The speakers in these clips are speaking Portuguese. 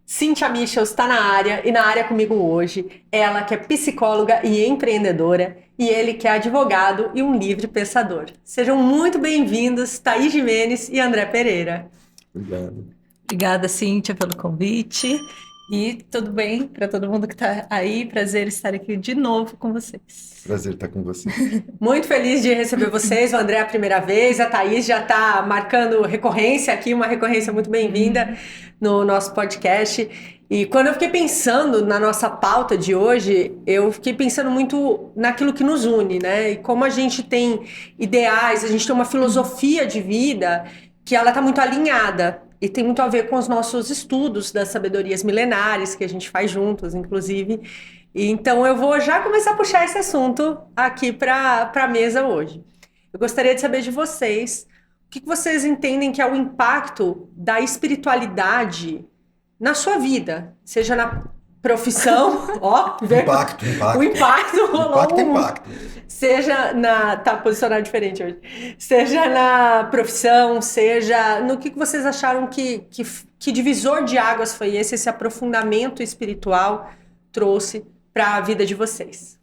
Cíntia Michels está na área e na área comigo hoje. Ela que é psicóloga e empreendedora e ele que é advogado e um livre pensador. Sejam muito bem-vindos, Thaís Gimenez e André Pereira. Obrigado. Obrigada, Cíntia, pelo convite. E tudo bem para todo mundo que está aí. Prazer estar aqui de novo com vocês. Prazer estar com você. Muito feliz de receber vocês. O André é a primeira vez, a Thaís já está marcando recorrência aqui, uma recorrência muito bem-vinda no nosso podcast. E quando eu fiquei pensando na nossa pauta de hoje, eu fiquei pensando muito naquilo que nos une, né? E como a gente tem ideais, a gente tem uma filosofia de vida que ela está muito alinhada. E tem muito a ver com os nossos estudos das sabedorias milenares que a gente faz juntos, inclusive. E então eu vou já começar a puxar esse assunto aqui para a mesa hoje. Eu gostaria de saber de vocês, o que vocês entendem que é o impacto da espiritualidade na sua vida, seja na profissão, ó, Impacto. o impacto rolou Impacto. seja na, tá posicionado diferente hoje, seja na profissão, seja no que vocês acharam que divisor de águas foi esse aprofundamento espiritual trouxe para a vida de vocês.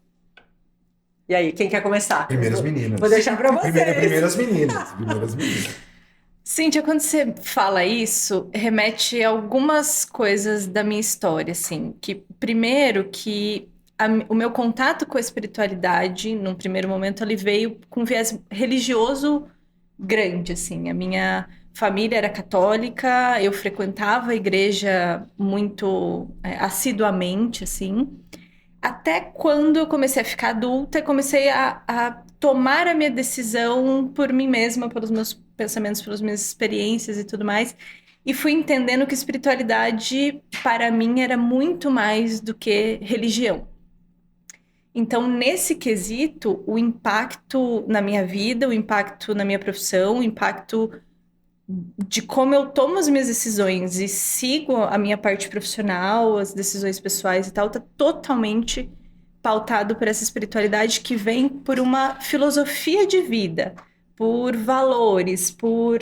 E aí, quem quer começar? Primeiras meninas. Vou deixar para vocês. Primeiras meninas. Cíntia, quando você fala isso, remete a algumas coisas da minha história, assim. Que, primeiro, que o meu contato com a espiritualidade, num primeiro momento, ele veio com um viés religioso grande, assim. A minha família era católica, eu frequentava a igreja muito assiduamente, assim. Até quando eu comecei a ficar adulta, comecei a tomar a minha decisão por mim mesma, pelos meus pensamentos, pelas minhas experiências e tudo mais. E fui entendendo que espiritualidade, para mim, era muito mais do que religião. Então, nesse quesito, o impacto na minha vida, o impacto na minha profissão, o impacto de como eu tomo as minhas decisões e sigo a minha parte profissional, as decisões pessoais e tal, tá totalmente pautado por essa espiritualidade que vem por uma filosofia de vida, por valores, por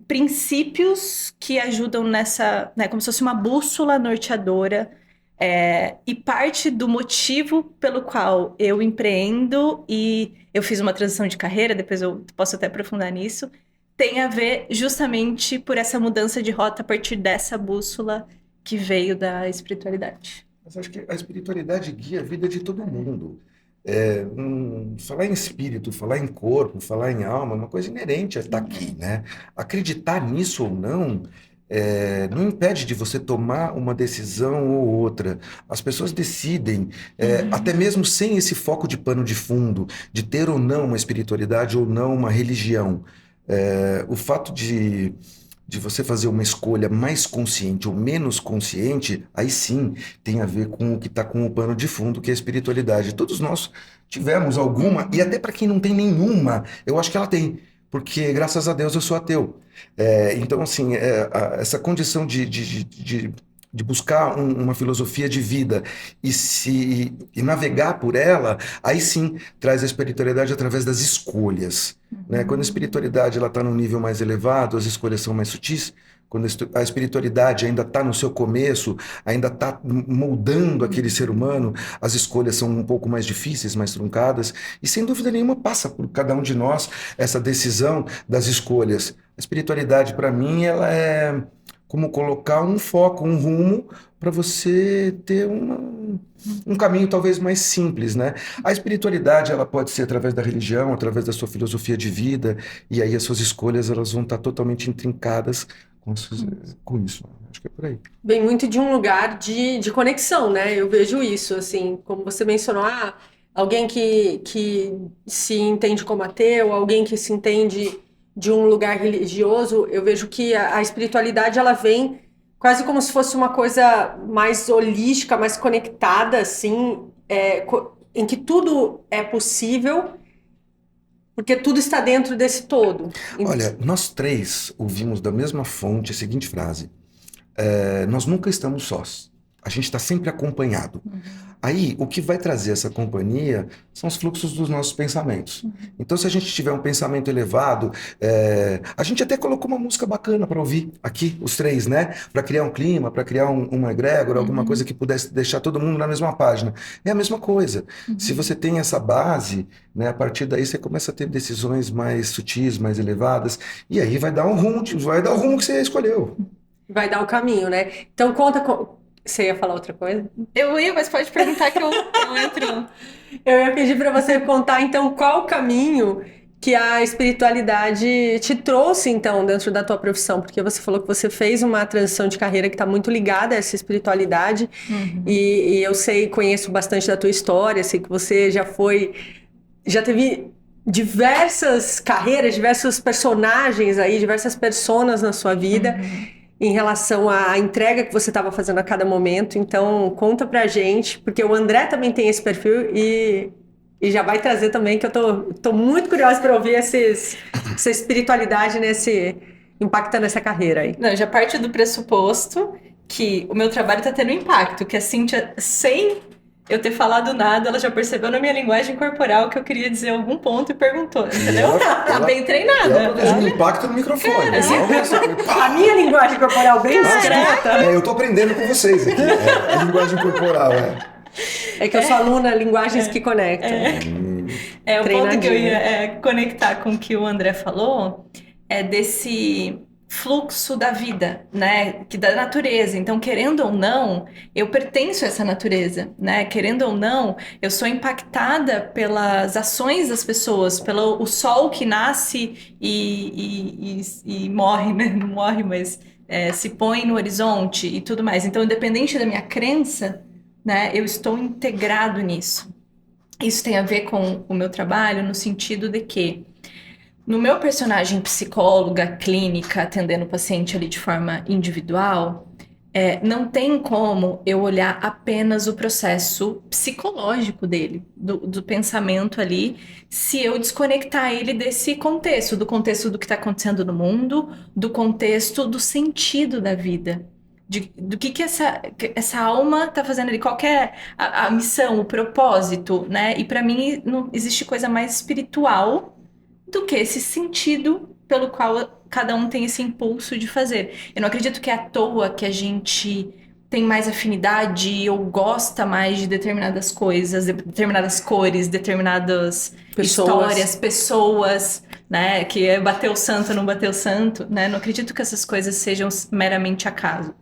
princípios que ajudam nessa, né, como se fosse uma bússola norteadora, e parte do motivo pelo qual eu empreendo e eu fiz uma transição de carreira, depois eu posso até aprofundar nisso, tem a ver justamente por essa mudança de rota a partir dessa bússola que veio da espiritualidade. Mas acho que a espiritualidade guia a vida de todo mundo. Falar em espírito, falar em corpo, falar em alma, é uma coisa inerente a estar aqui, né? Acreditar nisso ou não, não impede de você tomar uma decisão ou outra. As pessoas decidem, até mesmo sem esse foco de pano de fundo, de ter ou não uma espiritualidade ou não uma religião. O fato de você fazer uma escolha mais consciente ou menos consciente, aí sim tem a ver com o que está com o pano de fundo, que é a espiritualidade. Todos nós tivemos alguma, e até para quem não tem nenhuma, eu acho que ela tem, porque graças a Deus eu sou ateu. Então, assim, essa condição de buscar uma filosofia de vida e navegar por ela, aí sim traz a espiritualidade através das escolhas. Né? Quando a espiritualidade está num nível mais elevado, as escolhas são mais sutis. Quando a espiritualidade ainda está no seu começo, ainda está moldando aquele ser humano, as escolhas são um pouco mais difíceis, mais truncadas, e sem dúvida nenhuma passa por cada um de nós essa decisão das escolhas. A espiritualidade, para mim, ela é como colocar um foco, um rumo para você ter um caminho talvez mais simples, né? A espiritualidade, ela pode ser através da religião, através da sua filosofia de vida, e aí as suas escolhas elas vão estar totalmente intrincadas com isso. Acho que é por aí. Vem muito de um lugar de conexão, né? Eu vejo isso, assim, como você mencionou, alguém que se entende como ateu, alguém que se entende de um lugar religioso, eu vejo que a espiritualidade, ela vem quase como se fosse uma coisa mais holística, mais conectada, assim, em que tudo é possível, porque tudo está dentro desse todo. Olha, nós três ouvimos da mesma fonte a seguinte frase: nós nunca estamos sós. A gente está sempre acompanhado. Aí, o que vai trazer essa companhia são os fluxos dos nossos pensamentos. Então, se a gente tiver um pensamento elevado, a gente até colocou uma música bacana para ouvir aqui, os três, né? Para criar um clima, para criar uma egrégora, alguma coisa que pudesse deixar todo mundo na mesma página. É a mesma coisa. Se você tem essa base, né, a partir daí você começa a ter decisões mais sutis, mais elevadas, e aí vai dar o rumo que você escolheu. Vai dar o caminho, né? Então conta... Você ia falar outra coisa? Eu ia, mas pode perguntar que eu entro. Eu ia pedir para você contar, então, qual o caminho que a espiritualidade te trouxe, então, dentro da tua profissão. Porque você falou que você fez uma transição de carreira que está muito ligada a essa espiritualidade. E eu conheço bastante da tua história, sei que você já teve diversas carreiras, diversos personagens aí, diversas personas na sua vida. Em relação à entrega que você estava fazendo a cada momento. Então, conta pra gente, porque o André também tem esse perfil e já vai trazer também, que eu tô muito curiosa para ouvir essa espiritualidade impactando essa carreira aí. Não, já parte do pressuposto que o meu trabalho está tendo impacto, que a Cíntia, sem eu ter falado nada, ela já percebeu na minha linguagem corporal que eu queria dizer algum ponto e perguntou, entendeu? Tá bem treinada. Ela produziu um impacto no microfone. A minha linguagem corporal bem discreta. Eu tô aprendendo com vocês aqui. A linguagem corporal, É que eu sou aluna Linguagens que Conectam. O ponto que eu ia conectar com o que o André falou é desse fluxo da vida, né, da natureza. Então, querendo ou não, eu pertenço a essa natureza, né? Querendo ou não, eu sou impactada pelas ações das pessoas, pelo o sol que nasce e morre, né? Não morre, mas se põe no horizonte e tudo mais. Então, independente da minha crença, né, eu estou integrado nisso. Isso tem a ver com o meu trabalho no sentido de que no meu personagem psicóloga, clínica, atendendo o paciente ali de forma individual, não tem como eu olhar apenas o processo psicológico dele, do pensamento ali, se eu desconectar ele desse contexto, do contexto do que está acontecendo no mundo, do contexto do sentido da vida. Do que essa alma está fazendo ali, qual que é a missão, o propósito, né? E para mim não existe coisa mais espiritual do que esse sentido pelo qual cada um tem esse impulso de fazer. Eu não acredito que é à toa que a gente tem mais afinidade ou gosta mais de determinadas coisas, determinadas cores, determinadas histórias, pessoas, né? Que é bater o santo, não bater o santo, né? Não acredito que essas coisas sejam meramente acaso.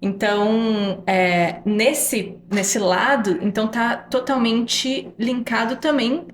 Então, nesse lado, então tá totalmente linkado também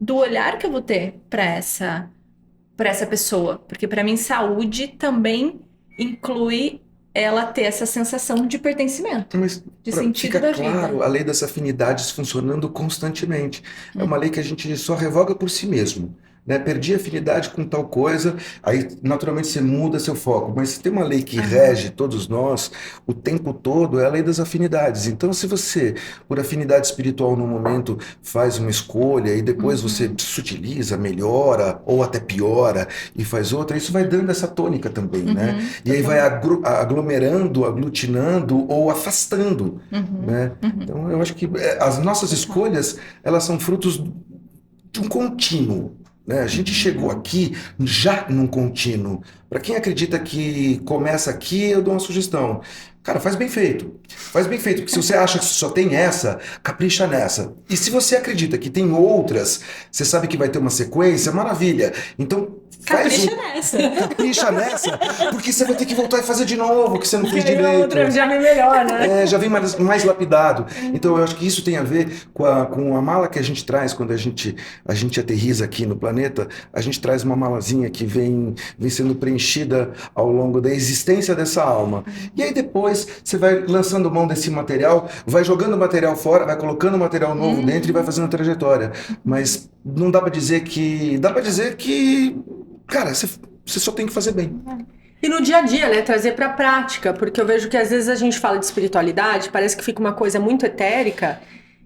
do olhar que eu vou ter para essa pessoa, porque para mim saúde também inclui ela ter essa sensação de pertencimento, de sentido da vida. Claro, a lei das afinidades funcionando constantemente. É uma lei que a gente só revoga por si mesmo. Né? Perdi afinidade com tal coisa, aí naturalmente você muda seu foco, mas se tem uma lei que rege todos nós o tempo todo, é a lei das afinidades. Então, se você, por afinidade espiritual no momento, faz uma escolha e depois você sutiliza, melhora ou até piora e faz outra, isso vai dando essa tônica também, né? E aí vai aglomerando, aglutinando ou afastando, né? Então, eu acho que as nossas escolhas, elas são frutos de um contínuo. Né? A gente chegou aqui já num contínuo. Para quem acredita que começa aqui, eu dou uma sugestão. Cara, faz bem feito. Faz bem feito, porque se você acha que só tem essa, capricha nessa. E se você acredita que tem outras, você sabe que vai ter uma sequência, maravilha. Então, capricha nessa, porque você vai ter que voltar e fazer de novo, que você não fez direito. Outra já vem melhor, né? Já vem mais lapidado. Então, eu acho que isso tem a ver com a mala que a gente traz quando a gente aterriza aqui no planeta. A gente traz uma malazinha que vem sendo preenchida ao longo da existência dessa alma. E aí depois você vai lançando mão desse material, vai jogando material fora, vai colocando material novo dentro e vai fazendo a trajetória. Mas não dá para dizer que... Dá para dizer que, cara, você só tem que fazer bem. E no dia a dia, né, trazer para a prática, porque eu vejo que às vezes a gente fala de espiritualidade, parece que fica uma coisa muito etérica,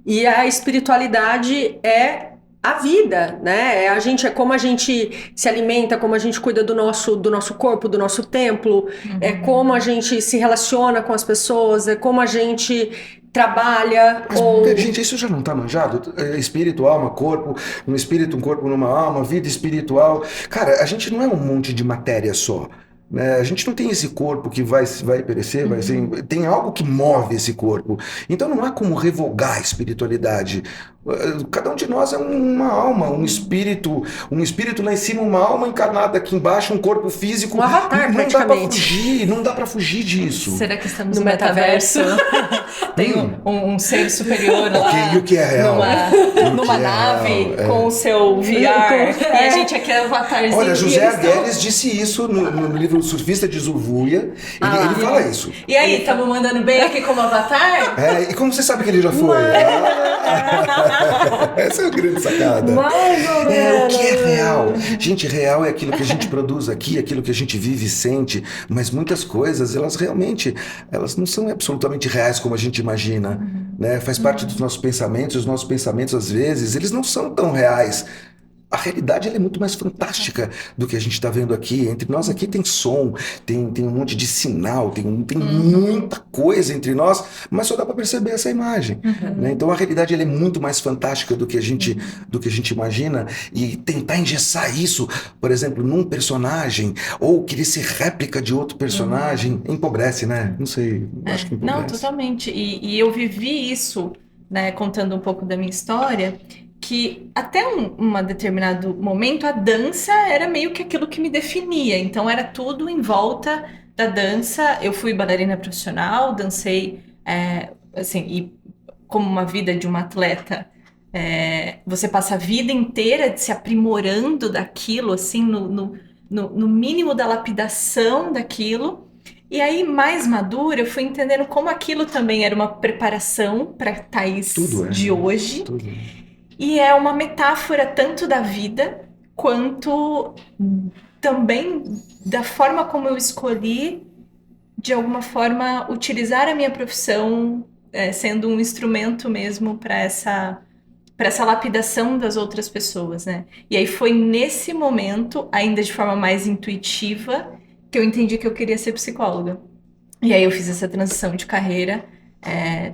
e a espiritualidade é a vida, né? É como a gente se alimenta, como a gente cuida do nosso corpo, do nosso templo, é como a gente se relaciona com as pessoas, é como a gente trabalha Mas, gente, isso já não tá manjado? Espírito, alma, corpo, um espírito, um corpo numa alma, vida espiritual. Cara, a gente não é um monte de matéria só. Né? A gente não tem esse corpo que vai perecer, tem algo que move esse corpo. Então não há como revogar a espiritualidade. Cada um de nós é uma alma, um espírito lá em cima, uma alma encarnada aqui embaixo, um corpo físico. Um avatar, praticamente. Não dá pra fugir disso. Será que estamos No no metaverso? Tem um ser superior lá. E o que é real? Numa nave com o seu VR. E a gente aqui é o avatarzinho. Olha, José Argüelles disse isso no livro Surfista de Zuvuia. Ele fala isso. E aí, estamos mandando bem aqui como avatar? E como você sabe que ele já foi? Essa é a grande sacada. O que é real? Gente, real é aquilo que a gente produz aqui, aquilo que a gente vive e sente, mas muitas coisas, elas não são absolutamente reais como a gente imagina, né? Faz parte dos nossos pensamentos, os nossos pensamentos, às vezes, eles não são tão reais. A realidade ela é muito mais fantástica do que a gente está vendo aqui. Entre nós aqui tem som, tem um monte de sinal, tem muita coisa entre nós, mas só dá para perceber essa imagem. Né? Então a realidade ela é muito mais fantástica do que a gente imagina, e tentar engessar isso, por exemplo, num personagem, ou querer ser réplica de outro personagem, empobrece, né? Não sei, acho que empobrece. Não, totalmente. E eu vivi isso, né, contando um pouco da minha história, que até um determinado momento a dança era meio que aquilo que me definia, então era tudo em volta da dança. Eu fui bailarina profissional, dancei, assim, e como uma vida de uma atleta, você passa a vida inteira se aprimorando daquilo, assim, no mínimo da lapidação daquilo. E aí, mais madura, eu fui entendendo como aquilo também era uma preparação para a Thaís de hoje. Tudo. E é uma metáfora tanto da vida, quanto também da forma como eu escolhi, de alguma forma, utilizar a minha profissão, sendo um instrumento mesmo para essa lapidação das outras pessoas, né? E aí foi nesse momento, ainda de forma mais intuitiva, que eu entendi que eu queria ser psicóloga. E aí eu fiz essa transição de carreira.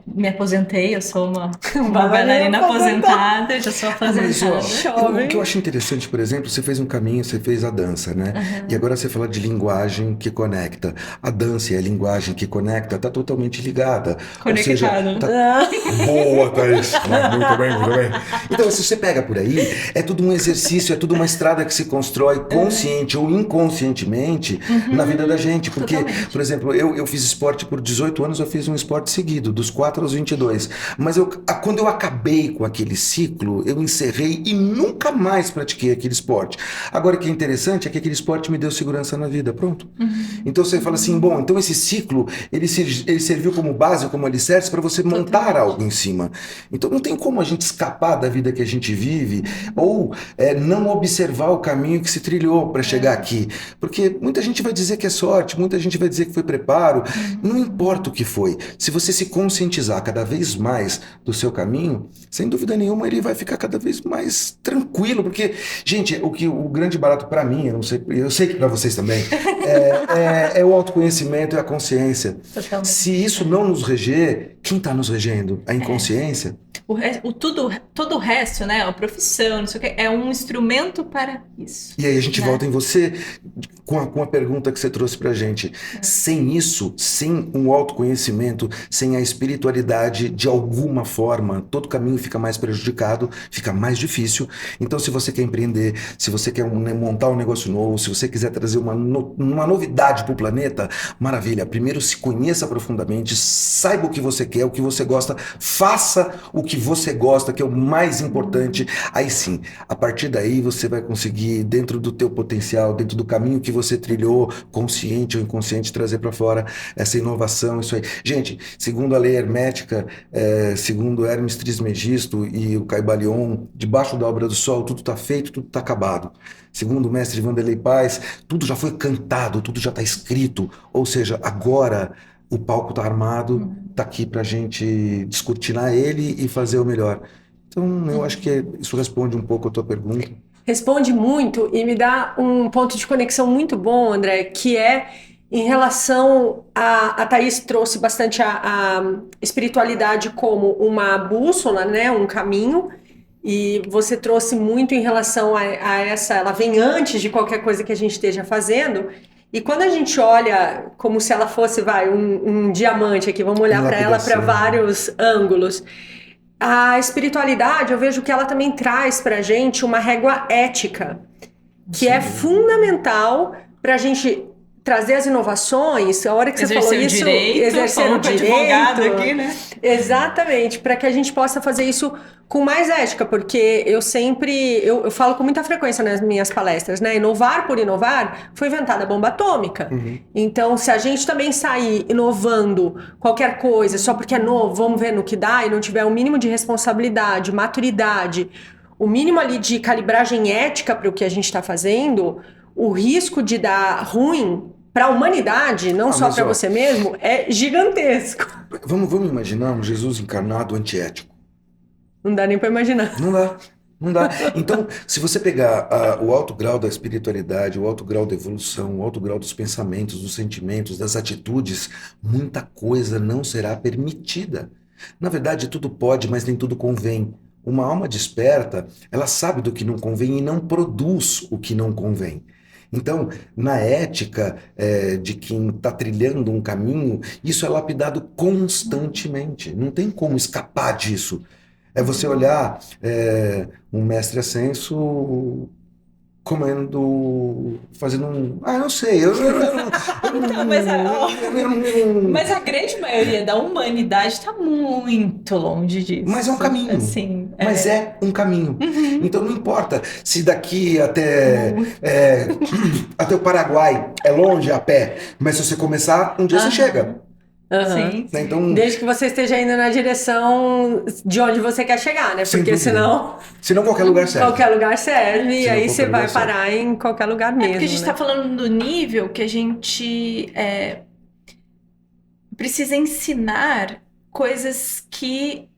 Me aposentei, eu sou uma bailarina aposentada, já sou aposentada. O que eu acho interessante, por exemplo, você fez um caminho, você fez a dança, né? E agora você fala de linguagem que conecta. A dança e a linguagem que conecta tá totalmente ligada. Conectado. Ou seja, Boa, Thaís! Muito bem, muito bem. Então, se você pega por aí, é tudo um exercício, é tudo uma estrada que se constrói consciente ou inconscientemente na vida da gente. Porque, por exemplo, eu fiz esporte por 18 anos, eu fiz um esporte seguido, dos 4 aos 22. Mas quando eu acabei com aquele ciclo, eu encerrei e nunca mais pratiquei aquele esporte. Agora, o que é interessante é que aquele esporte me deu segurança na vida, pronto. Então você fala assim, bom, então esse ciclo, ele serviu como base, como alicerce para você montar algo em cima. Então não tem como a gente escapar da vida que a gente vive, ou não observar o caminho que se trilhou para chegar aqui. Porque muita gente vai dizer que é sorte, muita gente vai dizer que foi preparo. Não importa o que foi. Se você se conscientizar cada vez mais do seu caminho, sem dúvida nenhuma ele vai ficar cada vez mais tranquilo, porque, gente, o grande barato para mim, eu sei que para vocês também, é o autoconhecimento e a consciência. Totalmente. Se isso não nos reger, quem está nos regendo? A inconsciência? Todo o resto, né? A profissão, não sei o que, é um instrumento para isso. E aí a gente volta em você com a pergunta que você trouxe pra gente. Sem isso, sem um autoconhecimento, sem a espiritualidade, de alguma forma, todo caminho fica mais prejudicado, fica mais difícil. Então, se você quer empreender, se você quer montar um negócio novo, se você quiser trazer uma novidade pro planeta, maravilha. Primeiro se conheça profundamente, saiba o que você quer, o que você gosta, faça o que você gosta, que é o mais importante. Aí sim, a partir daí você vai conseguir, dentro do teu potencial, dentro do caminho que você trilhou, consciente ou inconsciente, trazer para fora essa inovação, isso aí. Gente, segundo a lei hermética, segundo Hermes Trismegisto e o Caibalion, debaixo da obra do sol, tudo está feito, tudo está acabado. Segundo o mestre Vanderlei Paz, tudo já foi cantado, tudo já está escrito, ou seja, agora o palco está armado, está aqui para a gente descortinar ele e fazer o melhor. Então, eu acho que isso responde um pouco a tua pergunta. Responde muito e me dá um ponto de conexão muito bom, André, que é em relação a Thaís trouxe bastante a espiritualidade como uma bússola, né, um caminho, e você trouxe muito em relação a essa, ela vem antes de qualquer coisa que a gente esteja fazendo, e quando a gente olha como se ela fosse, um diamante aqui, vamos olhar para ela para vários ângulos. A espiritualidade, eu vejo que ela também traz para a gente uma régua ética, que é fundamental para a gente trazer as inovações. A hora que você falou isso, exercer o direito, aqui, né? Exatamente, para que a gente possa fazer isso com mais ética, porque eu falo com muita frequência nas minhas palestras, né? Inovar por inovar, foi inventada a bomba atômica. Então, se a gente também sair inovando qualquer coisa só porque é novo, vamos ver no que dá, e não tiver o mínimo de responsabilidade, maturidade, o mínimo ali de calibragem ética para o que a gente está fazendo, o risco de dar ruim para a humanidade, não só para você mesmo, é gigantesco. Vamos imaginar um Jesus encarnado antiético. Não dá nem para imaginar. Não dá. Então, se você pegar o alto grau da espiritualidade, o alto grau da evolução, o alto grau dos pensamentos, dos sentimentos, das atitudes, muita coisa não será permitida. Na verdade, tudo pode, mas nem tudo convém. Uma alma desperta, ela sabe do que não convém e não produz o que não convém. Então, na ética de quem está trilhando um caminho, isso é lapidado constantemente. Não tem como escapar disso. É você olhar um mestre ascenso fazendo um... não sei, Mas a grande maioria da humanidade está muito longe disso. Mas é um caminho. Assim, Mas é um caminho. Então não importa se daqui até o Paraguai é longe a pé, mas se você começar, um dia você chega. Sim. Então, desde que você esteja indo na direção de onde você quer chegar, né? Porque senão qualquer lugar serve. Qualquer lugar serve, e aí você vai parar em qualquer lugar mesmo. Porque a gente está falando do nível que a gente precisa ensinar coisas que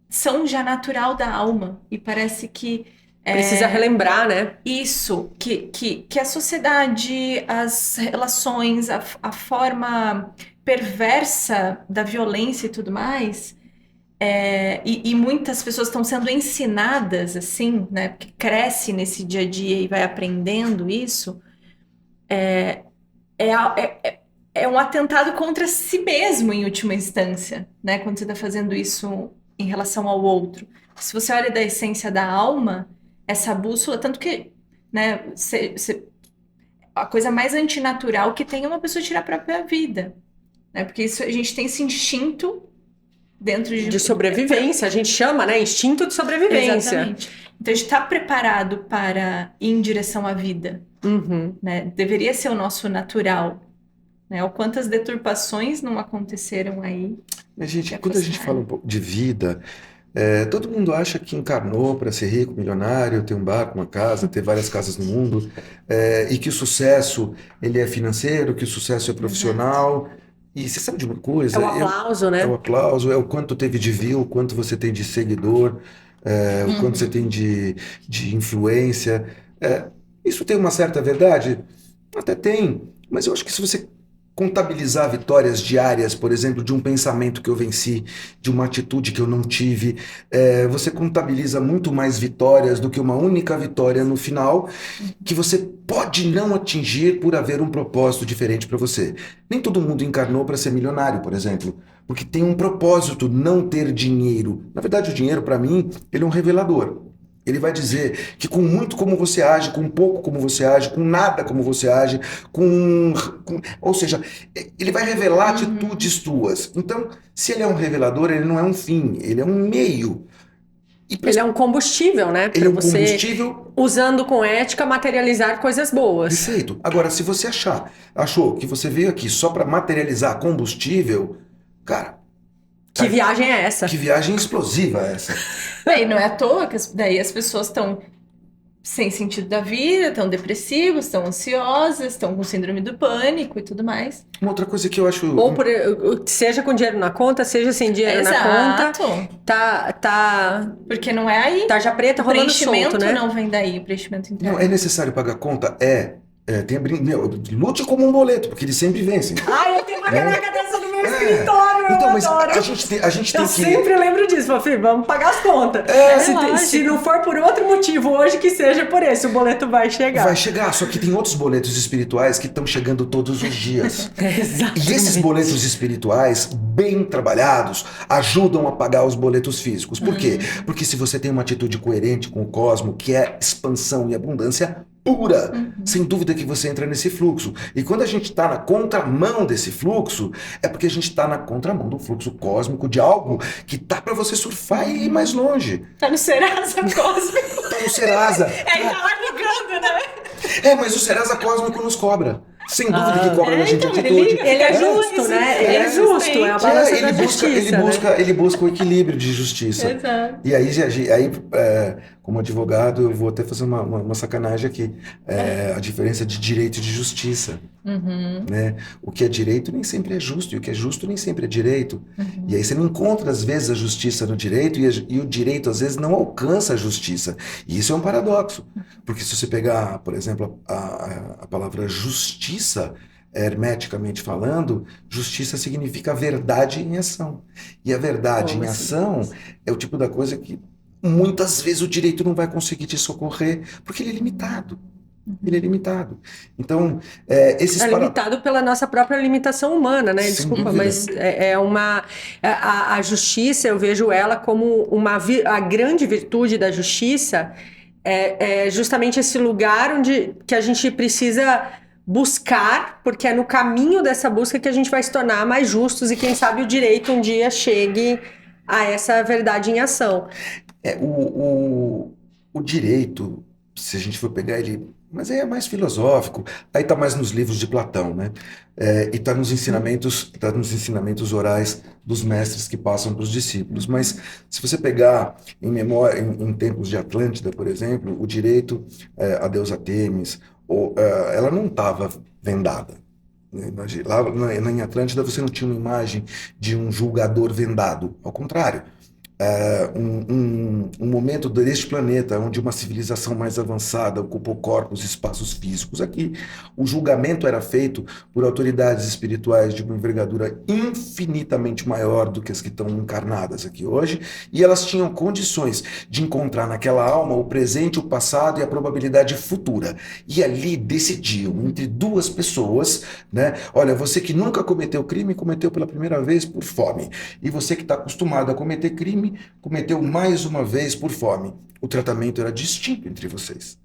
são já natural da alma. E parece que precisa relembrar, né? Isso, que a sociedade, as relações, a forma perversa da violência e tudo mais, e muitas pessoas estão sendo ensinadas assim, né? Porque cresce nesse dia a dia e vai aprendendo isso, é um atentado contra si mesmo em última instância, né? Quando você está fazendo isso em relação ao outro. Se você olha da essência da alma, essa bússola, tanto que, né, a coisa mais antinatural que tem é uma pessoa tirar a própria vida, né? Porque isso, a gente tem esse instinto dentro de sobrevivência, a gente chama, né? Instinto de sobrevivência. Exatamente. Então a gente está preparado para ir em direção à vida, né? Deveria ser o nosso natural, né? Ou quantas deturpações não aconteceram aí. Gente, quando a gente fala um pouco de vida, todo mundo acha que encarnou para ser rico, milionário, ter um barco, uma casa, ter várias casas no mundo, e que o sucesso ele é financeiro, que o sucesso é profissional. E você sabe de uma coisa? É o aplauso, né? É o aplauso, é o quanto teve de view, o quanto você tem de seguidor, o quanto você tem de influência. Isso tem uma certa verdade? Até tem, mas eu acho que se você contabilizar vitórias diárias, por exemplo, de um pensamento que eu venci, de uma atitude que eu não tive, você contabiliza muito mais vitórias do que uma única vitória no final, que você pode não atingir por haver um propósito diferente para você. Nem todo mundo encarnou para ser milionário, por exemplo, porque tem um propósito não ter dinheiro. Na verdade, o dinheiro, para mim, ele é um revelador. Ele vai dizer que com muito como você age, com pouco como você age, com nada como você age, ou seja, ele vai revelar atitudes tuas. Então, se ele é um revelador, ele não é um fim, ele é um meio. Ele é um combustível, né? Ele é um combustível. Usando com ética, materializar coisas boas. Perfeito. Agora, se você achou que você veio aqui só para materializar combustível, cara... Que viagem é essa? Que viagem explosiva é essa? E não é à toa que daí as pessoas estão sem sentido da vida, estão depressivos, estão ansiosas, estão com síndrome do pânico e tudo mais. Uma outra coisa que eu acho... Ou seja com dinheiro na conta, seja sem dinheiro na conta, tá porque não é aí. Tarja preta rolando solto, né? O preenchimento não vem daí, o preenchimento interno. Não, é necessário pagar conta? Lute como um boleto, porque eles sempre vencem. Eu tenho uma caneca dessa no meu escritório, então, eu mas adoro. a gente tem Eu que... sempre lembro disso, Fafê, vamos pagar as contas. Se não for por outro motivo, hoje que seja por esse, o boleto vai chegar. Vai chegar, só que tem outros boletos espirituais que estão chegando todos os dias. Exatamente. E esses boletos espirituais, bem trabalhados, ajudam a pagar os boletos físicos. Por quê? Porque se você tem uma atitude coerente com o cosmo, que é expansão e abundância pura, sem dúvida que você entra nesse fluxo. E quando a gente está na contramão desse fluxo, é porque a gente está na contramão do fluxo cósmico de algo que tá para você surfar e ir mais longe. Tá no Serasa cósmico. Tá no Serasa. Tá lá ligando, né? Mas o Serasa cósmico nos cobra. Sem dúvida que cobra da gente então, atitude. Ele é justo, né? Ele é justo, é a balança da justiça. Ele busca o equilíbrio de justiça. Exato. E aí, como advogado, eu vou até fazer uma sacanagem aqui. A diferença de direito e de justiça. Né? O que é direito nem sempre é justo, e o que é justo nem sempre é direito. E aí você não encontra, às vezes, a justiça no direito, e o direito, às vezes, não alcança a justiça. E isso é um paradoxo. Porque se você pegar, por exemplo, a palavra justiça, hermeticamente falando, justiça significa verdade em ação. E a verdade em ação é o tipo da coisa que muitas vezes o direito não vai conseguir te socorrer, porque ele é limitado. Ele é limitado. Então, limitado pela nossa própria limitação humana, né? Desculpa, mas a justiça, eu vejo ela como a grande virtude da justiça é justamente esse lugar que a gente precisa buscar, porque é no caminho dessa busca que a gente vai se tornar mais justos e quem sabe o direito um dia chegue a essa verdade em ação. O direito, se a gente for pegar ele, mas é mais filosófico, aí está mais nos livros de Platão, né? E está nos ensinamentos orais dos mestres que passam para os discípulos. Mas se você pegar em tempos de Atlântida, por exemplo, o direito, a deusa Têmis, ela não estava vendada. Lá em Atlântida você não tinha uma imagem de um julgador vendado. Ao contrário, um momento deste planeta onde uma civilização mais avançada ocupou corpos e espaços físicos. Aqui, o julgamento era feito por autoridades espirituais de uma envergadura infinitamente maior do que as que estão encarnadas aqui hoje, e elas tinham condições de encontrar naquela alma o presente, o passado e a probabilidade futura. E ali decidiam entre duas pessoas, né? Olha, você que nunca cometeu crime, cometeu pela primeira vez por fome. E você que está acostumado a cometer crime, cometeu mais uma vez por fome. O tratamento era distinto entre vocês.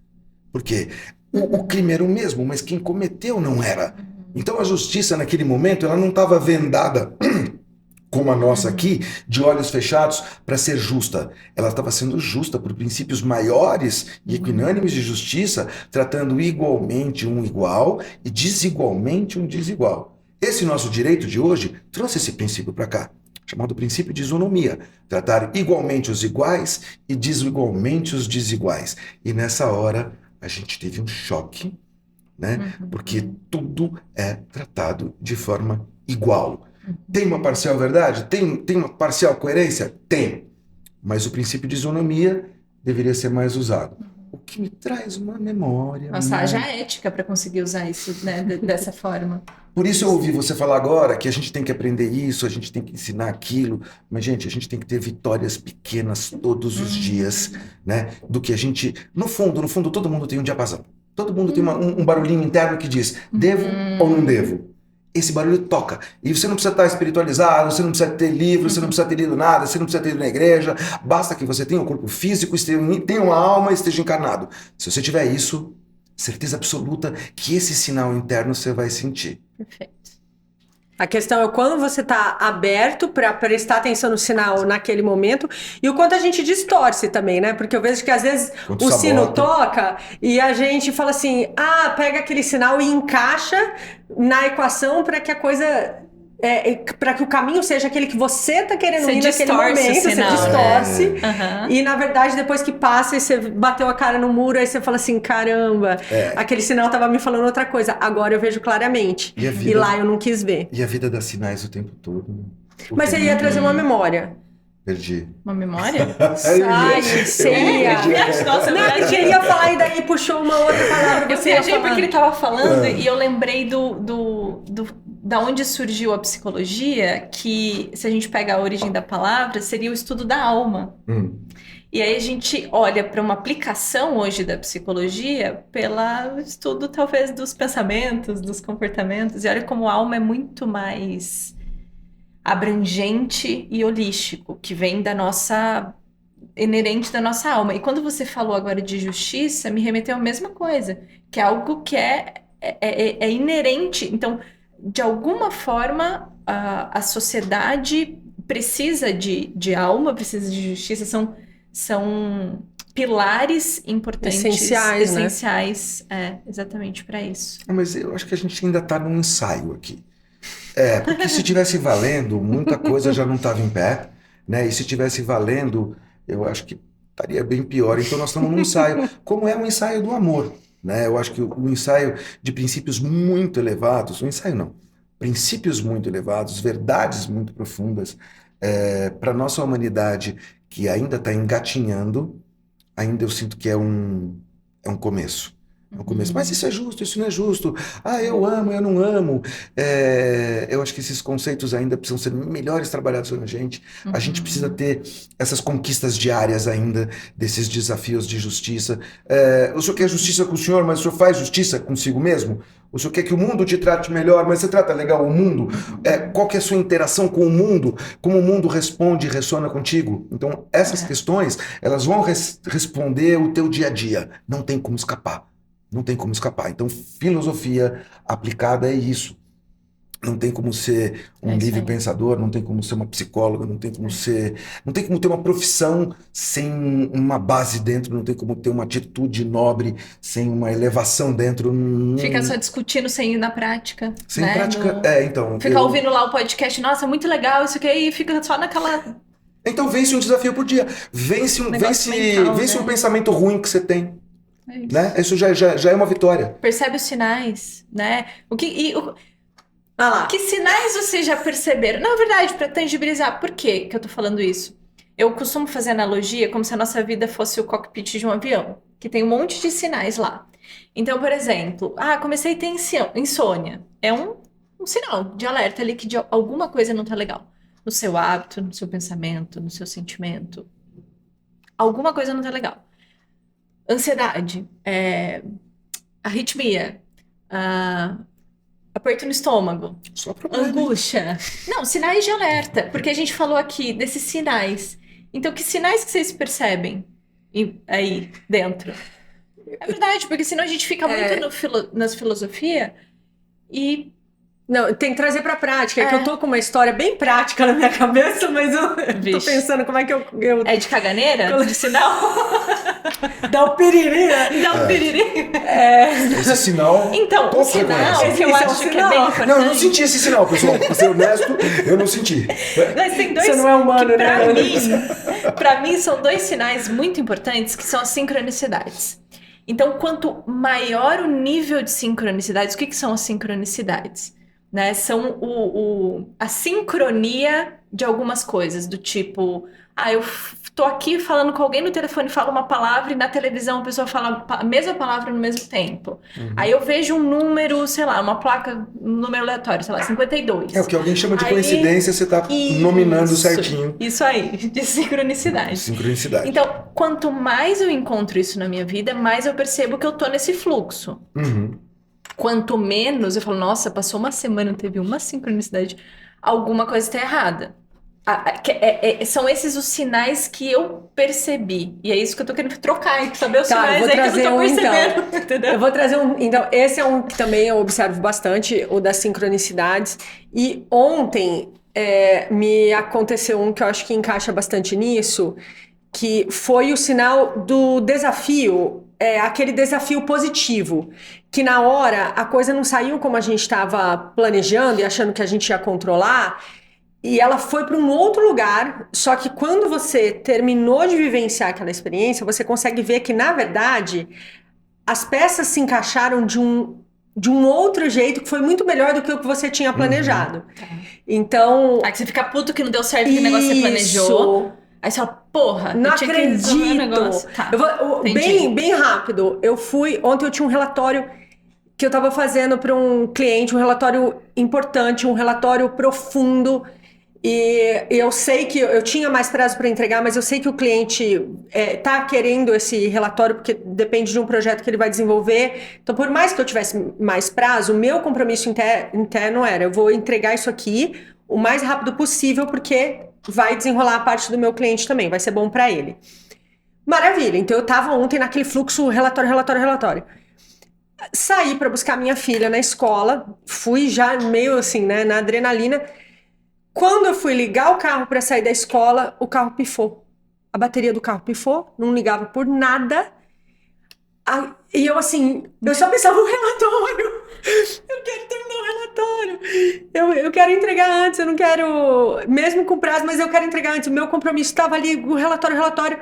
Porque o crime era o mesmo, mas quem cometeu não era. Então a justiça naquele momento ela não estava vendada como a nossa aqui, de olhos fechados, para ser justa. Ela estava sendo justa por princípios maiores e equinânimes de justiça, tratando igualmente um igual e desigualmente um desigual. Esse nosso direito de hoje trouxe esse princípio para cá, chamado princípio de isonomia, tratar igualmente os iguais e desigualmente os desiguais. E nessa hora a gente teve um choque, né? Porque tudo é tratado de forma igual. Tem uma parcial verdade? Tem uma parcial coerência? Tem. Mas o princípio de isonomia deveria ser mais usado. O que me traz uma memória. Nossa, haja ética para conseguir usar isso, né, dessa forma. Por isso eu ouvi você falar agora que a gente tem que aprender isso, a gente tem que ensinar aquilo, mas, gente, a gente tem que ter vitórias pequenas todos os dias, né? Do que a gente... No fundo, todo mundo tem um diapasão. Todo mundo tem um barulhinho interno que diz, devo ou não devo? Esse barulho toca. E você não precisa estar espiritualizado, você não precisa ter livro, você não precisa ter lido nada, você não precisa ter ido na igreja. Basta que você tenha um corpo físico, tenha uma alma e esteja encarnado. Se você tiver isso, certeza absoluta que esse sinal interno você vai sentir. Perfeito. A questão é quando você está aberto para prestar atenção no sinal naquele momento e o quanto a gente distorce também, né? Porque eu vejo que às vezes o sino toca e a gente fala assim, pega aquele sinal e encaixa na equação para que a coisa para que o caminho seja aquele que você tá querendo Você ir naquele distorce o momento, sinal, você distorce. Aham. E na verdade, depois que passa e você bateu a cara no muro, aí você fala assim: caramba, aquele sinal tava me falando outra coisa. Agora eu vejo claramente. E a E vida, lá eu não quis ver. e a vida dá sinais o tempo todo, né? O Mas você tempo ia todo. trazer uma memória. Perdi. Uma memória? Ai, você ia. Nossa, Não, eu queria falar e daí puxou uma outra palavra. Eu Você ia viajei falar. porque ele tava falando e eu lembrei da onde surgiu a psicologia, que se a gente pega a origem da palavra, seria o estudo da alma. E aí a gente olha para uma aplicação hoje da psicologia pelo estudo talvez dos pensamentos, dos comportamentos, e olha como a alma é muito mais abrangente e holístico, que vem da nossa inerente da nossa alma. E quando você falou agora de justiça, me remeteu à mesma coisa, que é algo que é inerente. Então, de alguma forma, a sociedade precisa de alma, precisa de justiça, são pilares importantes, essenciais, exatamente para isso. Mas eu acho que a gente ainda está num ensaio aqui. Porque se tivesse valendo, muita coisa já não estava em pé, né? E se tivesse valendo, eu acho que estaria bem pior. Então nós estamos num ensaio, como é um ensaio do amor, né? Eu acho que o ensaio de princípios muito elevados, um ensaio não, princípios muito elevados, verdades muito profundas, para a nossa humanidade que ainda está engatinhando, ainda eu sinto que é um começo. No começo, mas isso é justo, isso não é justo. Eu amo, eu não amo. Eu acho que esses conceitos ainda precisam ser melhores trabalhados na gente. A gente precisa ter essas conquistas diárias ainda, desses desafios de justiça. O senhor quer justiça com o senhor, mas o senhor faz justiça consigo mesmo? O senhor quer que o mundo te trate melhor, mas você trata legal o mundo? Qual que é a sua interação com o mundo? Como o mundo responde e ressona contigo? Então, essas questões, elas vão responder o teu dia a dia. Não tem como escapar. Não tem como escapar. Então, filosofia aplicada é isso. Não tem como ser um livre pensador, não tem como ser uma psicóloga, não tem como ter uma profissão sem uma base dentro, não tem como ter uma atitude nobre sem uma elevação dentro. Fica só discutindo sem ir na prática. Sem né? prática, então. Fica ouvindo lá o podcast, nossa, muito legal isso aqui, e fica só naquela. Então vence um desafio por dia. Vence um pensamento ruim que você tem. Né? Isso já é uma vitória. Percebe os sinais, né? Que sinais vocês já perceberam? Na verdade, para tangibilizar, por que eu tô falando isso? Eu costumo fazer analogia como se a nossa vida fosse o cockpit de um avião, que tem um monte de sinais lá. Então, por exemplo, comecei a ter insônia. É um sinal de alerta ali que alguma coisa não tá legal. No seu hábito, no seu pensamento, no seu sentimento. Alguma coisa não tá legal. Ansiedade, arritmia, aperto no estômago, angústia. Não, sinais de alerta, porque a gente falou aqui desses sinais. Então, que sinais que vocês percebem aí dentro? É verdade, porque senão a gente fica muito nas filosofias e... Não, tem que trazer pra prática. É que eu tô com uma história bem prática na minha cabeça, mas eu tô pensando como é que eu... É de caganeira? De sinal? Dá o piriri. Dá o piriri. Esse sinal... Então, o sinal que eu acho que é bem importante... Não, eu não senti esse sinal, pessoal. Pra ser honesto, eu não senti. Mas tem dois... Você não é humano, né? Pra mim, são dois sinais muito importantes, que são as sincronicidades. Então, quanto maior o nível de sincronicidades, o que são as sincronicidades? Né? São a sincronia de algumas coisas, do tipo, eu tô aqui falando com alguém no telefone, fala uma palavra e na televisão a pessoa fala a mesma palavra no mesmo tempo. Aí eu vejo um número, sei lá, uma placa, um número aleatório, sei lá, 52. O que alguém chama de coincidência, você tá nominando certinho. Isso aí, de sincronicidade. Sincronicidade. Então, quanto mais eu encontro isso na minha vida, mais eu percebo que eu tô nesse fluxo. Quanto menos eu falo, nossa, passou uma semana, não teve uma sincronicidade, alguma coisa está errada. São esses os sinais que eu percebi. E é isso que eu tô querendo trocar e saber os sinais aí que eu não tô percebendo. Então. Entendeu? Eu vou trazer Então, esse é um que também eu observo bastante, o das sincronicidades. E ontem me aconteceu um que eu acho que encaixa bastante nisso, que foi o sinal do desafio. aquele desafio positivo, que na hora a coisa não saiu como a gente estava planejando e achando que a gente ia controlar, e ela foi para um outro lugar, só que quando você terminou de vivenciar aquela experiência, você consegue ver que, na verdade, as peças se encaixaram de um outro jeito que foi muito melhor do que o que você tinha planejado. Então... Aí que você fica puto que não deu certo o negócio que você planejou. Aí você fala, porra, não eu tinha que resolver o negócio. acredito. Tá, Bem rápido. Ontem eu tinha um relatório que eu estava fazendo para um cliente, um relatório importante, um relatório profundo. E eu sei que eu tinha mais prazo para entregar, mas eu sei que o cliente está querendo esse relatório porque depende de um projeto que ele vai desenvolver. Então, por mais que eu tivesse mais prazo, o meu compromisso interno era: eu vou entregar isso aqui o mais rápido possível, porque vai desenrolar a parte do meu cliente também, vai ser bom para ele. Maravilha. Então, eu estava ontem naquele fluxo relatório. Saí para buscar minha filha na escola, fui já meio assim, né, na adrenalina. Quando eu fui ligar o carro para sair da escola, o carro pifou. A bateria do carro pifou, não ligava por nada. E eu assim, eu só pensava no relatório. Eu quero terminar o relatório. Eu quero entregar antes, eu não quero, mesmo com prazo, mas eu quero entregar antes. O meu compromisso estava ali, o relatório.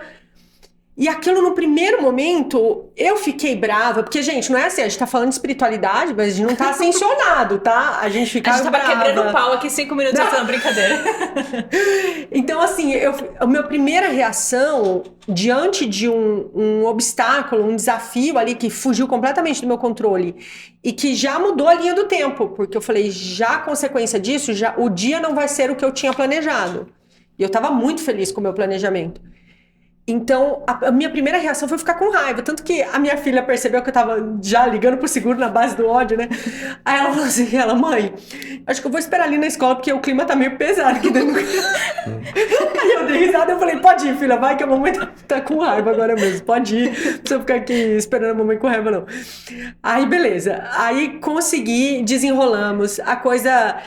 E aquilo, no primeiro momento, eu fiquei brava, porque, gente, não é assim, a gente tá falando de espiritualidade, mas a gente não tá ascensionado, tá? A gente fica brava. A gente tava quebrando o pau aqui 5 minutos antes da brincadeira. Então, assim, a minha primeira reação, diante de um obstáculo, um desafio ali que fugiu completamente do meu controle e que já mudou a linha do tempo, porque eu falei, já a consequência disso, o dia não vai ser o que eu tinha planejado. E eu tava muito feliz com o meu planejamento. Então, a minha primeira reação foi ficar com raiva. Tanto que a minha filha percebeu que eu tava já ligando pro seguro na base do ódio, né? Aí ela falou assim, mãe, acho que eu vou esperar ali na escola, porque o clima tá meio pesado aqui dentro do carro. Aí eu dei risada, eu falei, pode ir, filha, vai que a mamãe tá com raiva agora mesmo. Pode ir, não precisa ficar aqui esperando a mamãe com raiva, não. Aí, beleza. Aí consegui, desenrolamos. A coisa,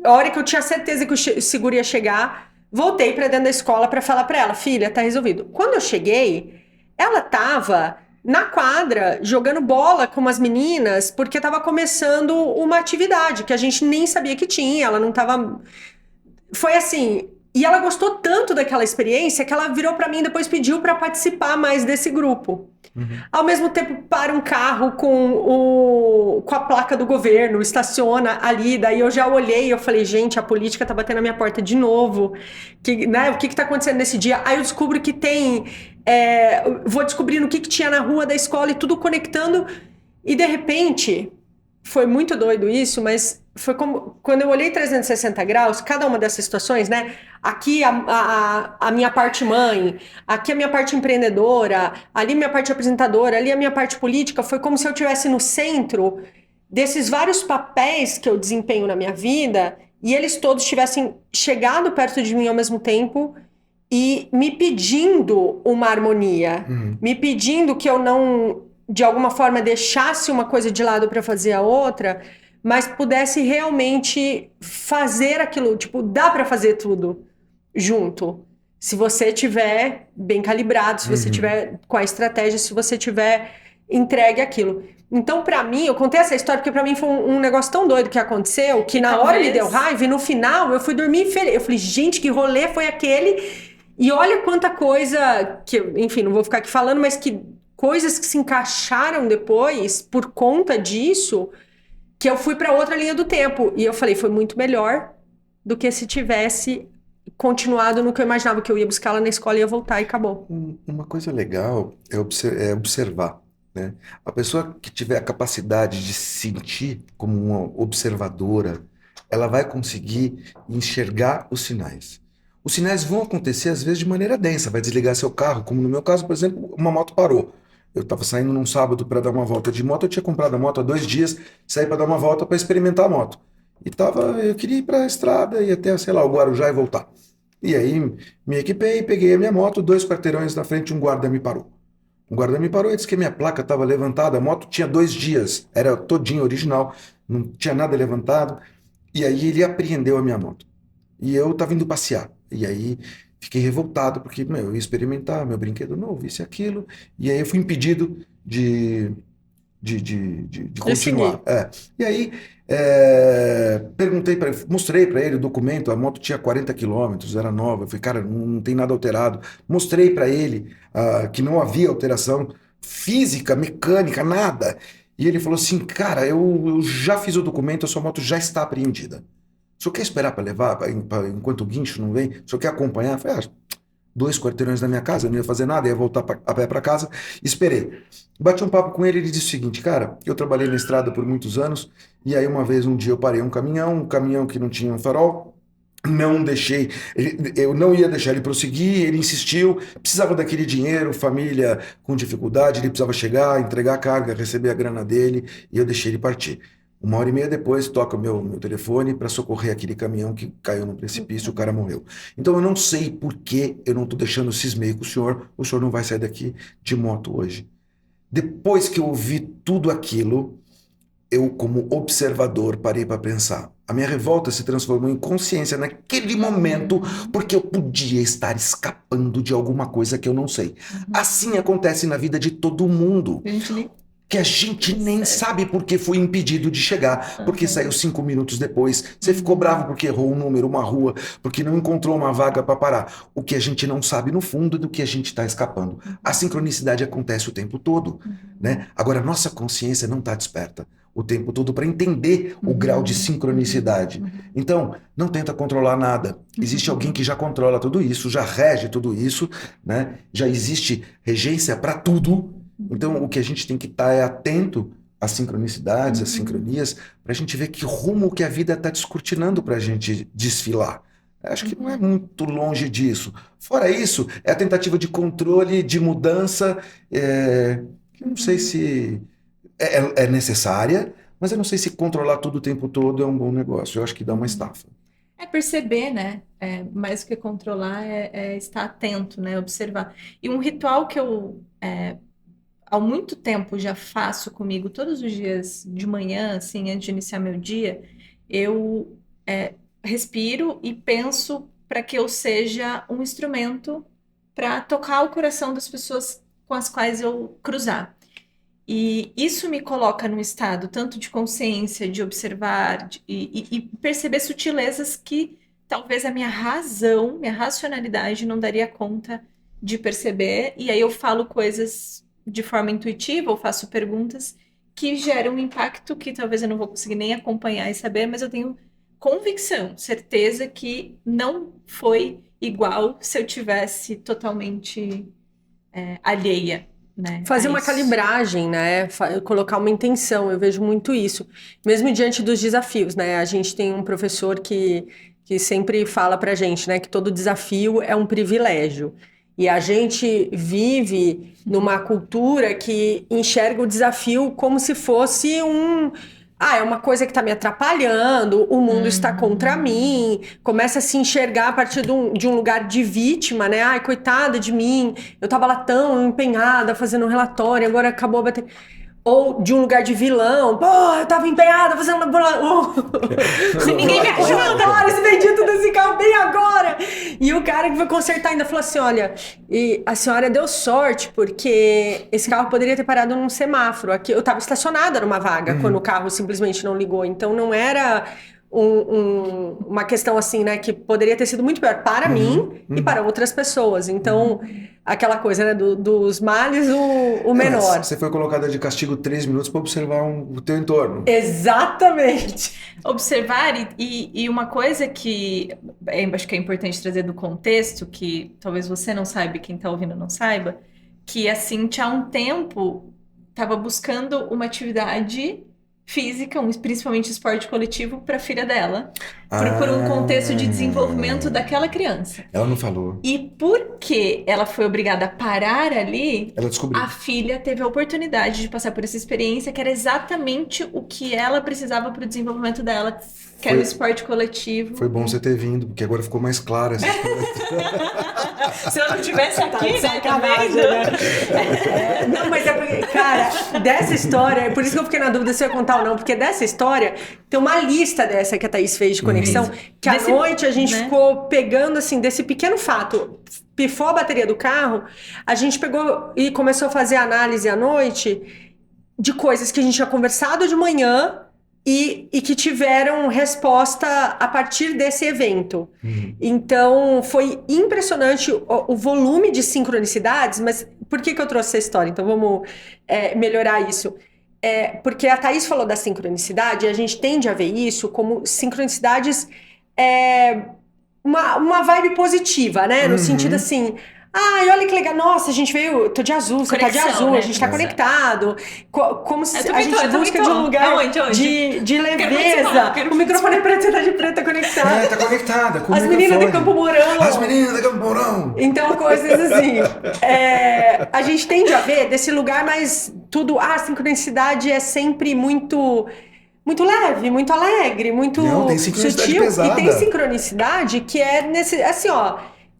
a hora que eu tinha certeza que o seguro ia chegar, voltei para dentro da escola para falar para ela, filha, tá resolvido. Quando eu cheguei, ela tava na quadra jogando bola com umas meninas, porque tava começando uma atividade que a gente nem sabia que tinha, ela não tava... Foi assim... E ela gostou tanto daquela experiência que ela virou para mim e depois pediu para participar mais desse grupo. Uhum. Ao mesmo tempo, para um carro com a placa do governo, estaciona ali, daí eu já olhei e eu falei, gente, a política tá batendo na minha porta de novo, né, o que tá acontecendo nesse dia? Aí eu descubro que tem, vou descobrindo o que tinha na rua da escola e tudo conectando, e de repente, foi muito doido isso, mas foi como, quando eu olhei 360 graus, cada uma dessas situações, né, aqui a minha parte mãe, aqui a minha parte empreendedora, ali a minha parte apresentadora, ali a minha parte política, foi como se eu estivesse no centro desses vários papéis que eu desempenho na minha vida e eles todos tivessem chegado perto de mim ao mesmo tempo e me pedindo uma harmonia, me pedindo que eu não, de alguma forma, deixasse uma coisa de lado para fazer a outra, mas pudesse realmente fazer aquilo, tipo, dá para fazer tudo junto. Se você tiver bem calibrado, se você tiver com a estratégia, se você tiver entregue aquilo. Então, para mim, eu contei essa história porque para mim foi um negócio tão doido que aconteceu, que na hora me deu raiva e no final eu fui dormir feliz. Eu falei, gente, que rolê foi aquele? E olha quanta coisa que, enfim, não vou ficar aqui falando, mas que coisas que se encaixaram depois por conta disso, que eu fui para outra linha do tempo. E eu falei, foi muito melhor do que se tivesse continuado no que eu imaginava, que eu ia buscar ela na escola e ia voltar e acabou. Uma coisa legal é observar, né? A pessoa que tiver a capacidade de se sentir como uma observadora, ela vai conseguir enxergar os sinais. Os sinais vão acontecer, às vezes, de maneira densa. Vai desligar seu carro, como no meu caso, por exemplo, uma moto parou. Eu estava saindo num sábado para dar uma volta de moto, eu tinha comprado a moto há 2 dias, saí para dar uma volta para experimentar a moto. Eu queria ir para a estrada e até, sei lá, o Guarujá e voltar. E aí me equipei, peguei a minha moto, 2 quarteirões na frente, um guarda me parou. Um guarda me parou e disse que a minha placa estava levantada, a moto tinha 2 dias, era todinha original, não tinha nada levantado. E aí ele apreendeu a minha moto. E eu estava indo passear. E aí Fiquei revoltado, porque, eu ia experimentar meu brinquedo novo, isso e aquilo, e aí eu fui impedido de Eu segui. continuar. E aí, mostrei para ele o documento, a moto tinha 40 quilômetros, era nova. Eu falei, cara, não tem nada alterado. Mostrei para ele que não havia alteração física, mecânica, nada. E ele falou assim, cara, eu já fiz o documento, a sua moto já está apreendida. O senhor quer esperar para levar, enquanto o guincho não vem? O senhor quer acompanhar? Eu falei, 2 quarteirões da minha casa, eu não ia fazer nada, ia voltar a pé para casa. Esperei. Bati um papo com ele, ele disse o seguinte, cara, eu trabalhei na estrada por muitos anos, e aí um dia eu parei um caminhão que não tinha um farol, não deixei, eu não ia deixar ele prosseguir, ele insistiu, precisava daquele dinheiro, família com dificuldade, ele precisava chegar, entregar a carga, receber a grana dele, e eu deixei ele partir. 1 hora e meia depois, toca o meu telefone para socorrer aquele caminhão que caiu no precipício, o cara morreu. Então eu não sei por que eu não estou deixando cismei com o senhor não vai sair daqui de moto hoje. Depois que eu ouvi tudo aquilo, eu, como observador, parei para pensar. A minha revolta se transformou em consciência naquele momento, porque eu podia estar escapando de alguma coisa que eu não sei. Assim acontece na vida de todo mundo. Que a gente nem sabe porque foi impedido de chegar, porque saiu 5 minutos depois. Você ficou bravo porque errou um número, uma rua, porque não encontrou uma vaga para parar. O que a gente não sabe no fundo é do que a gente está escapando. A sincronicidade acontece o tempo todo, né? Agora, nossa consciência não está desperta o tempo todo para entender o grau de sincronicidade. Então, não tenta controlar nada. Existe alguém que já controla tudo isso, já rege tudo isso, né? Já existe regência para tudo. Então, o que a gente tem que estar é atento às sincronicidades, às sincronias, para a gente ver que rumo que a vida está descortinando para a gente desfilar. Acho que não é muito longe disso. Fora isso, é a tentativa de controle, de mudança, que eu não sei se é necessária, mas eu não sei se controlar tudo o tempo todo é um bom negócio. Eu acho que dá uma estafa. É perceber, né? Mais do que controlar é estar atento, né? Observar. E um ritual que eu há muito tempo já faço comigo, todos os dias de manhã, assim, antes de iniciar meu dia, eu respiro e penso para que eu seja um instrumento para tocar o coração das pessoas com as quais eu cruzar. E isso me coloca num estado tanto de consciência, de observar e perceber sutilezas que talvez a minha razão, minha racionalidade não daria conta de perceber. E aí eu falo coisas de forma intuitiva, ou faço perguntas que geram um impacto que talvez eu não vou conseguir nem acompanhar e saber, mas eu tenho convicção, certeza que não foi igual se eu tivesse totalmente alheia, né, Fazer a uma isso. calibragem, né? Colocar uma intenção, eu vejo muito isso. Mesmo diante dos desafios, né? A gente tem um professor que sempre fala pra gente, né? Que todo desafio é um privilégio. E a gente vive numa cultura que enxerga o desafio como se fosse é uma coisa que está me atrapalhando, o mundo está contra mim, começa a se enxergar a partir de um lugar de vítima, né? Ai, coitada de mim, eu tava lá tão empenhada fazendo um relatório, agora acabou a bateria. Ou de um lugar de vilão, pô, eu tava empenhada fazendo ninguém me ajuda agora, esse bendito desse carro bem agora. E o cara que foi consertar ainda falou assim, olha, e a senhora deu sorte, porque esse carro poderia ter parado num semáforo. Aqui eu tava estacionada numa vaga, quando o carro simplesmente não ligou. Então não era uma questão assim, né, que poderia ter sido muito pior para mim e para outras pessoas. Então, aquela coisa, né, dos males, o menor. Você foi colocada de castigo 3 minutos para observar o teu entorno. Exatamente. Observar e uma coisa que acho que é importante trazer do contexto, que talvez você não saiba e quem está ouvindo não saiba, que a Cintia há um tempo estava buscando uma atividade física, principalmente esporte coletivo, para a filha dela, por um contexto de desenvolvimento daquela criança. Ela não falou. E porque ela foi obrigada a parar ali, Ela descobriu. a filha teve a oportunidade de passar por essa experiência, que era exatamente o que ela precisava para o desenvolvimento dela Que era o esporte coletivo. Foi bom você ter vindo, porque agora ficou mais clara essa história. Se eu não tivesse aqui, né? Sacanagem, né? Não, mas é porque, cara, dessa história, é por isso que eu fiquei na dúvida se eu ia contar ou não, porque dessa história tem uma lista dessa que a Thaís fez de conexão, que à noite a gente ficou pegando, assim, desse pequeno fato. Pifou a bateria do carro, a gente pegou e começou a fazer análise à noite de coisas que a gente tinha conversado de manhã e que tiveram resposta a partir desse evento. Então, foi impressionante o volume de sincronicidades, mas por que eu trouxe essa história? Então, vamos melhorar isso. Porque a Thaís falou da sincronicidade, e a gente tende a ver isso como sincronicidades, uma vibe positiva, né? No sentido assim... Ai, olha que legal. Nossa, a gente veio... Tô de azul, você tá de azul, né? A gente tá conectado. Como se a gente busca de um lugar de leveza. O microfone é preto, você tá de preto, tá conectado. Tá conectada com o As meninas de Campo Mourão. As meninas de Campo Mourão. Então, coisas assim. A gente tende a ver desse lugar, mas tudo... a sincronicidade é sempre muito leve, muito alegre, muito sutil. Pesada. E tem sincronicidade que é nesse... Assim, ó...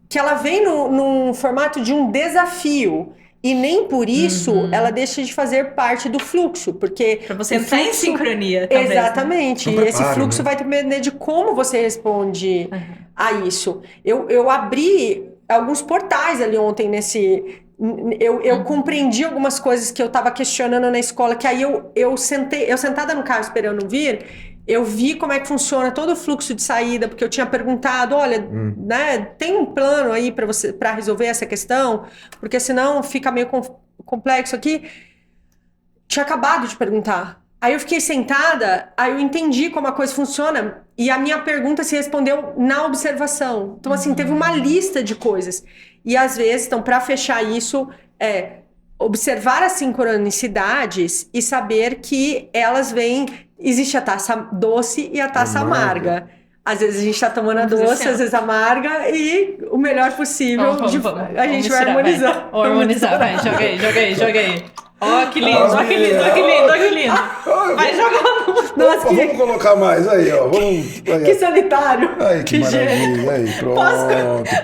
que ela vem num formato de um desafio. E nem por isso ela deixa de fazer parte do fluxo, porque... Pra você entrar em sincronia, talvez. Exatamente. E esse fluxo vai depender de como você responde a isso. Eu abri alguns portais ali ontem nesse... Eu compreendi algumas coisas que eu estava questionando na escola, que aí eu sentada no carro esperando vir... Eu vi como é que funciona todo o fluxo de saída, porque eu tinha perguntado, olha, né, tem um plano aí para resolver essa questão? Porque senão fica meio complexo aqui. Tinha acabado de perguntar. Aí eu fiquei sentada, aí eu entendi como a coisa funciona, e a minha pergunta se respondeu na observação. Então, assim, teve uma lista de coisas. E às vezes, então, para fechar isso, observar as sincronicidades e saber que elas vêm... Existe a taça doce e a taça amarga. Às vezes a gente tá tomando a doce, às vezes a amarga, e o melhor possível a gente vai harmonizar. Vai harmonizar, vai, joguei. Ó, que lindo, ó, que lindo. Vai jogando. Nossa, vamos colocar mais aí, ó. Que sanitário. Aí, que maravilha. Aí, pronto.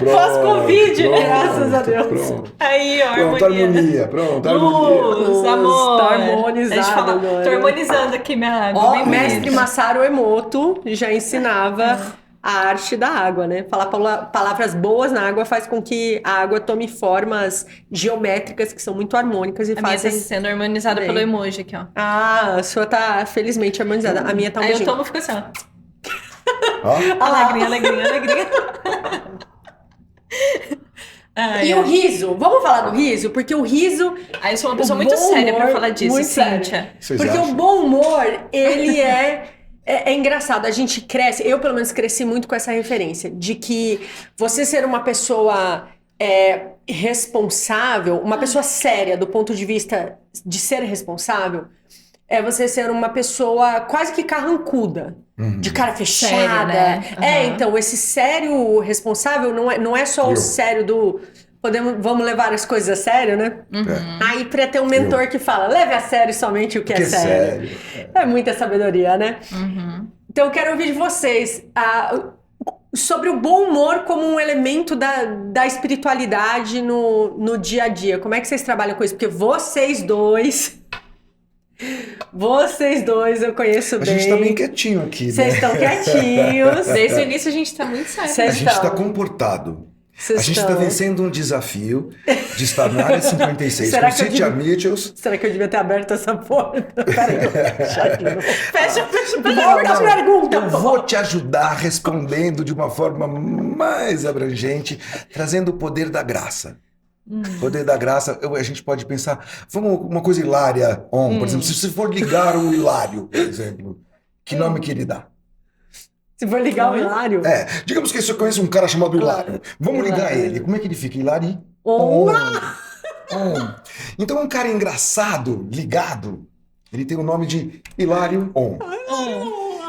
Pós-Covid, né? Graças a Deus. Pronto. Aí, ó, harmonia. Luz, amor. Tá harmonizado. Tô harmonizando aqui minha água. Ó, mestre Masaru Emoto já ensinava a arte da água, né? Falar palavras boas na água faz com que a água tome formas geométricas que são muito harmônicas e fazem... A minha tá sendo harmonizada pelo emoji aqui, ó. Ah, a sua tá felizmente harmonizada. A minha tá um Aí beijinho. eu tomo e fico assim, ó. Alegria. E o riso? Vamos falar do riso? Porque o riso... Eu sou uma pessoa muito séria pra falar disso, muito Cíntia. Porque o bom humor, ele é engraçado, a gente cresce, eu pelo menos cresci muito com essa referência, de que você ser uma pessoa responsável, uma pessoa séria do ponto de vista de ser responsável, é você ser uma pessoa quase que carrancuda, de cara fechada. Sério, né? Então, esse sério responsável não é só o sério do... Vamos levar as coisas a sério, né? Aí pra ter um mentor que fala, leve a sério somente o que é sério. É muita sabedoria, né? Então eu quero ouvir de vocês sobre o bom humor como um elemento da espiritualidade no dia a dia. Como é que vocês trabalham com isso? Porque vocês dois eu conheço bem. A gente tá bem quietinho aqui, né? Vocês estão quietinhos. Desde o início a gente tá muito sério. A gente tá comportado. A gente está vencendo um desafio de estar na área 56 com Cíntia Mitchells. Será que eu devia ter aberto essa porta? Peraí, fecha a pergunta. Eu vou te ajudar respondendo de uma forma mais abrangente, trazendo o poder da graça. Poder da graça, a gente pode pensar, vamos uma coisa hilária, por exemplo, se você for ligar o Hilário, por exemplo, que nome que ele dá? Se for ligar o Hilário? Digamos que você conhece um cara chamado Hilário. Vamos ligar ele. Como é que ele fica? Hilari? Então um cara engraçado, ligado, ele tem o nome de Hilário On.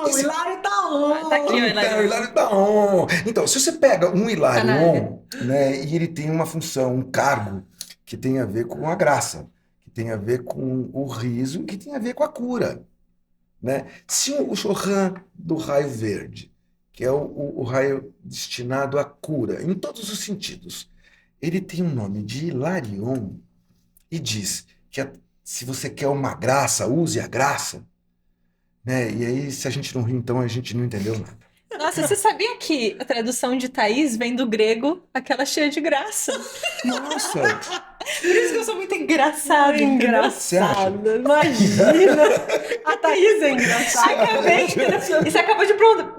O Hilário tá on. Tá aqui, o Hilário. O Hilário tá on. Então, se você pega um Hilário On, né, e ele tem uma função, um cargo, que tem a ver com a graça, que tem a ver com o riso, que tem a ver com a cura. né? Se o Chopin do raio verde, que é o raio destinado à cura, em todos os sentidos, ele tem um nome de Hilarion e diz que se você quer uma graça, use a graça, né? E aí, se a gente não ri, então a gente não entendeu nada. Nossa, você sabia que a tradução de Thaís vem do grego, aquela cheia de graça? Nossa! Por isso que eu sou muito engraçada, entendeu? Você acha? Engraçada, imagina. A Thaís é engraçada. Acabei de... E você acabou de provar,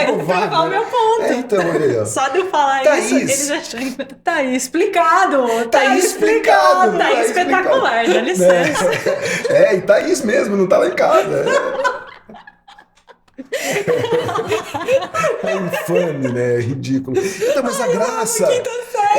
provar o né? meu ponto. Então, olha aí, ó. Só de eu falar Thaís. isso, ele já chama. Tá aí explicado. Tá explicado. Tá espetacular, dá licença. E Thaís mesmo, não tá lá em casa. É infame, né? É ridículo. Então, mas a graça.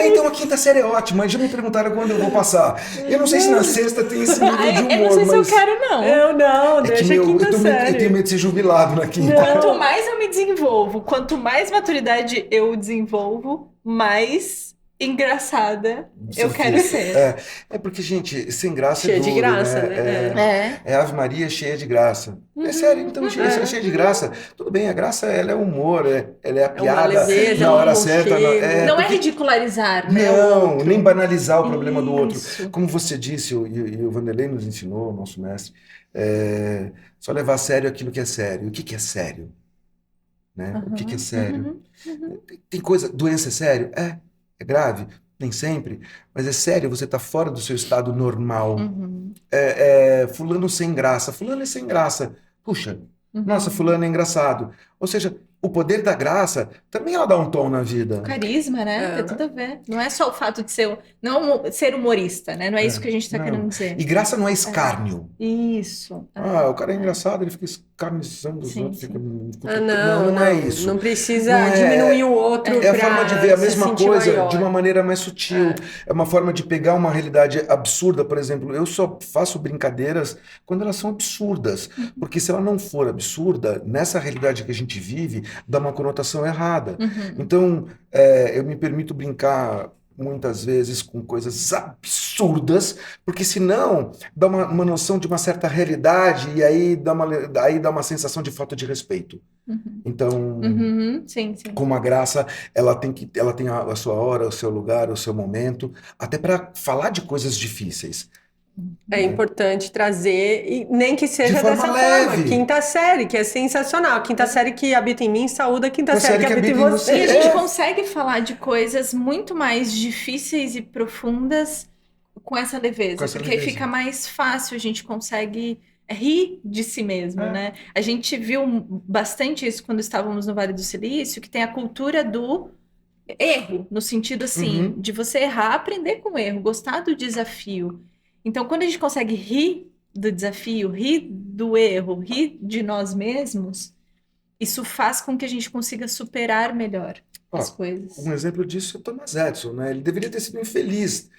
Então a quinta série é ótima. Já me perguntaram quando eu vou passar. Eu não sei se na sexta tem esse nível de humor, Eu não sei se eu mas. quero, não. Eu não, deixa a quinta eu série. tenho medo de ser jubilado na quinta. Quanto mais eu me desenvolvo, quanto mais maturidade eu desenvolvo, mais engraçada eu quero ser. É porque, gente, sem graça Cheia é de duro, graça, né? né? É Ave Maria cheia de graça. É sério, então, cheia de graça. Tudo bem, a graça, ela é humor, ela é a piada leveza, na hora um certa. conchego. Não é porque- ridicularizar, né? o Não, outro. nem banalizar o problema do outro. Isso. Como você disse, e o Vanderlei nos ensinou, nosso mestre, só levar a sério aquilo que é sério. O que é sério? Né? O que é sério? Tem coisa, doença é sério? É grave? Nem sempre, mas é sério, você está fora do seu estado normal. Fulano sem graça. Fulano é sem graça. Puxa, nossa, fulano é engraçado. Ou seja, o poder da graça também ela dá um tom na vida. Carisma, né? É. Tem tudo a ver. Não é só o fato de ser, não ser humorista, né? Não é isso que a gente está Não. querendo dizer. E graça não é escárnio. Isso. O cara é engraçado, ele fica escarniçando os Sim, outros. sim. Fica... Não é isso. Não precisa Não é- diminuir o outro É a pra forma de ver a se mesma sentir coisa maior. de uma maneira mais sutil. É uma forma de pegar uma realidade absurda, por exemplo. Eu só faço brincadeiras quando elas são absurdas. Porque se ela não for absurda, nessa realidade que a gente vive, dá uma conotação errada. Então, eu me permito brincar muitas vezes com coisas absurdas, porque senão dá uma noção de uma certa realidade e aí dá uma sensação de falta de respeito. Então, Sim, sim. como a graça, ela tem a sua hora, o seu lugar, o seu momento, até para falar de coisas difíceis. É importante trazer, e nem que seja De forma dessa leve. forma. Quinta série, que é sensacional. Quinta série que habita em mim, saúda a quinta série que habita em E a você. gente consegue falar de coisas muito mais difíceis e profundas com essa leveza, Com essa porque aí leveza. fica mais fácil, a gente consegue rir de si mesmo, né? A gente viu bastante isso quando estávamos no Vale do Silício, que tem a cultura do erro, no sentido assim, de você errar, aprender com o erro, gostar do desafio. Então, quando a gente consegue rir do desafio, rir do erro, rir de nós mesmos, isso faz com que a gente consiga superar melhor as coisas. Um exemplo disso é o Thomas Edison, né? Ele deveria ter sido infeliz.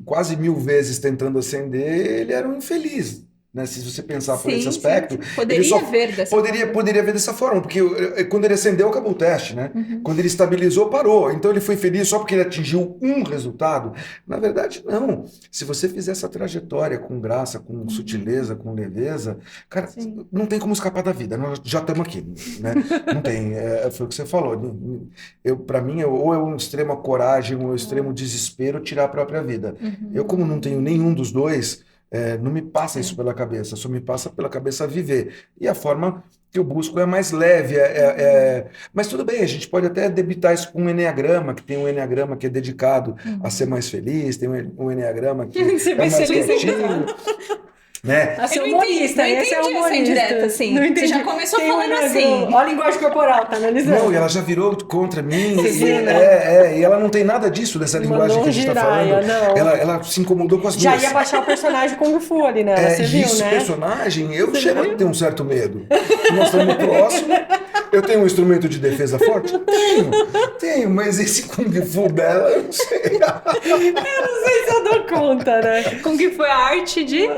Quase 1000 vezes tentando acender, ele era um infeliz. Né? Se você pensar por esse aspecto, Poderia ele só ver dessa forma. poderia ver dessa forma, porque quando ele acendeu, acabou o teste, né? Quando ele estabilizou, parou. Então ele foi feliz só porque ele atingiu um resultado? Na verdade, não. Se você fizer essa trajetória com graça, com sutileza, com leveza, cara, não tem como escapar da vida. Nós já estamos aqui, né? Não tem. Foi o que você falou. Para mim, ou é uma extrema coragem, ou um extremo desespero tirar a própria vida. Eu, como não tenho nenhum dos dois, não me passa isso pela cabeça, só me passa pela cabeça viver. E a forma que eu busco é mais leve. Mas tudo bem, a gente pode até debitar isso com um eneagrama, que tem um eneagrama que é dedicado a ser mais feliz, tem um eneagrama que Ser é mais mais feliz. quietinho. Né? A ser Eu não humorista, entendi esse é essa humorista. indireta, assim. Não Você entendi. já começou Tem falando negócio. assim. Olha a linguagem corporal, tá analisando. Não, e ela já virou contra mim. Você viu, E ela não tem nada disso, dessa linguagem Mandou que a gente está giraia, falando. não. Ela se incomodou com as Já duas. ia baixar o personagem Kung Fu ali, né? Você E viu, esse né? personagem, eu chego a ter um certo medo. Nós estamos próximos. Eu tenho um instrumento de defesa forte? Tenho, mas esse Kung Fu dela, eu não sei. Eu não sei se eu dou conta, né? Como que foi a arte de...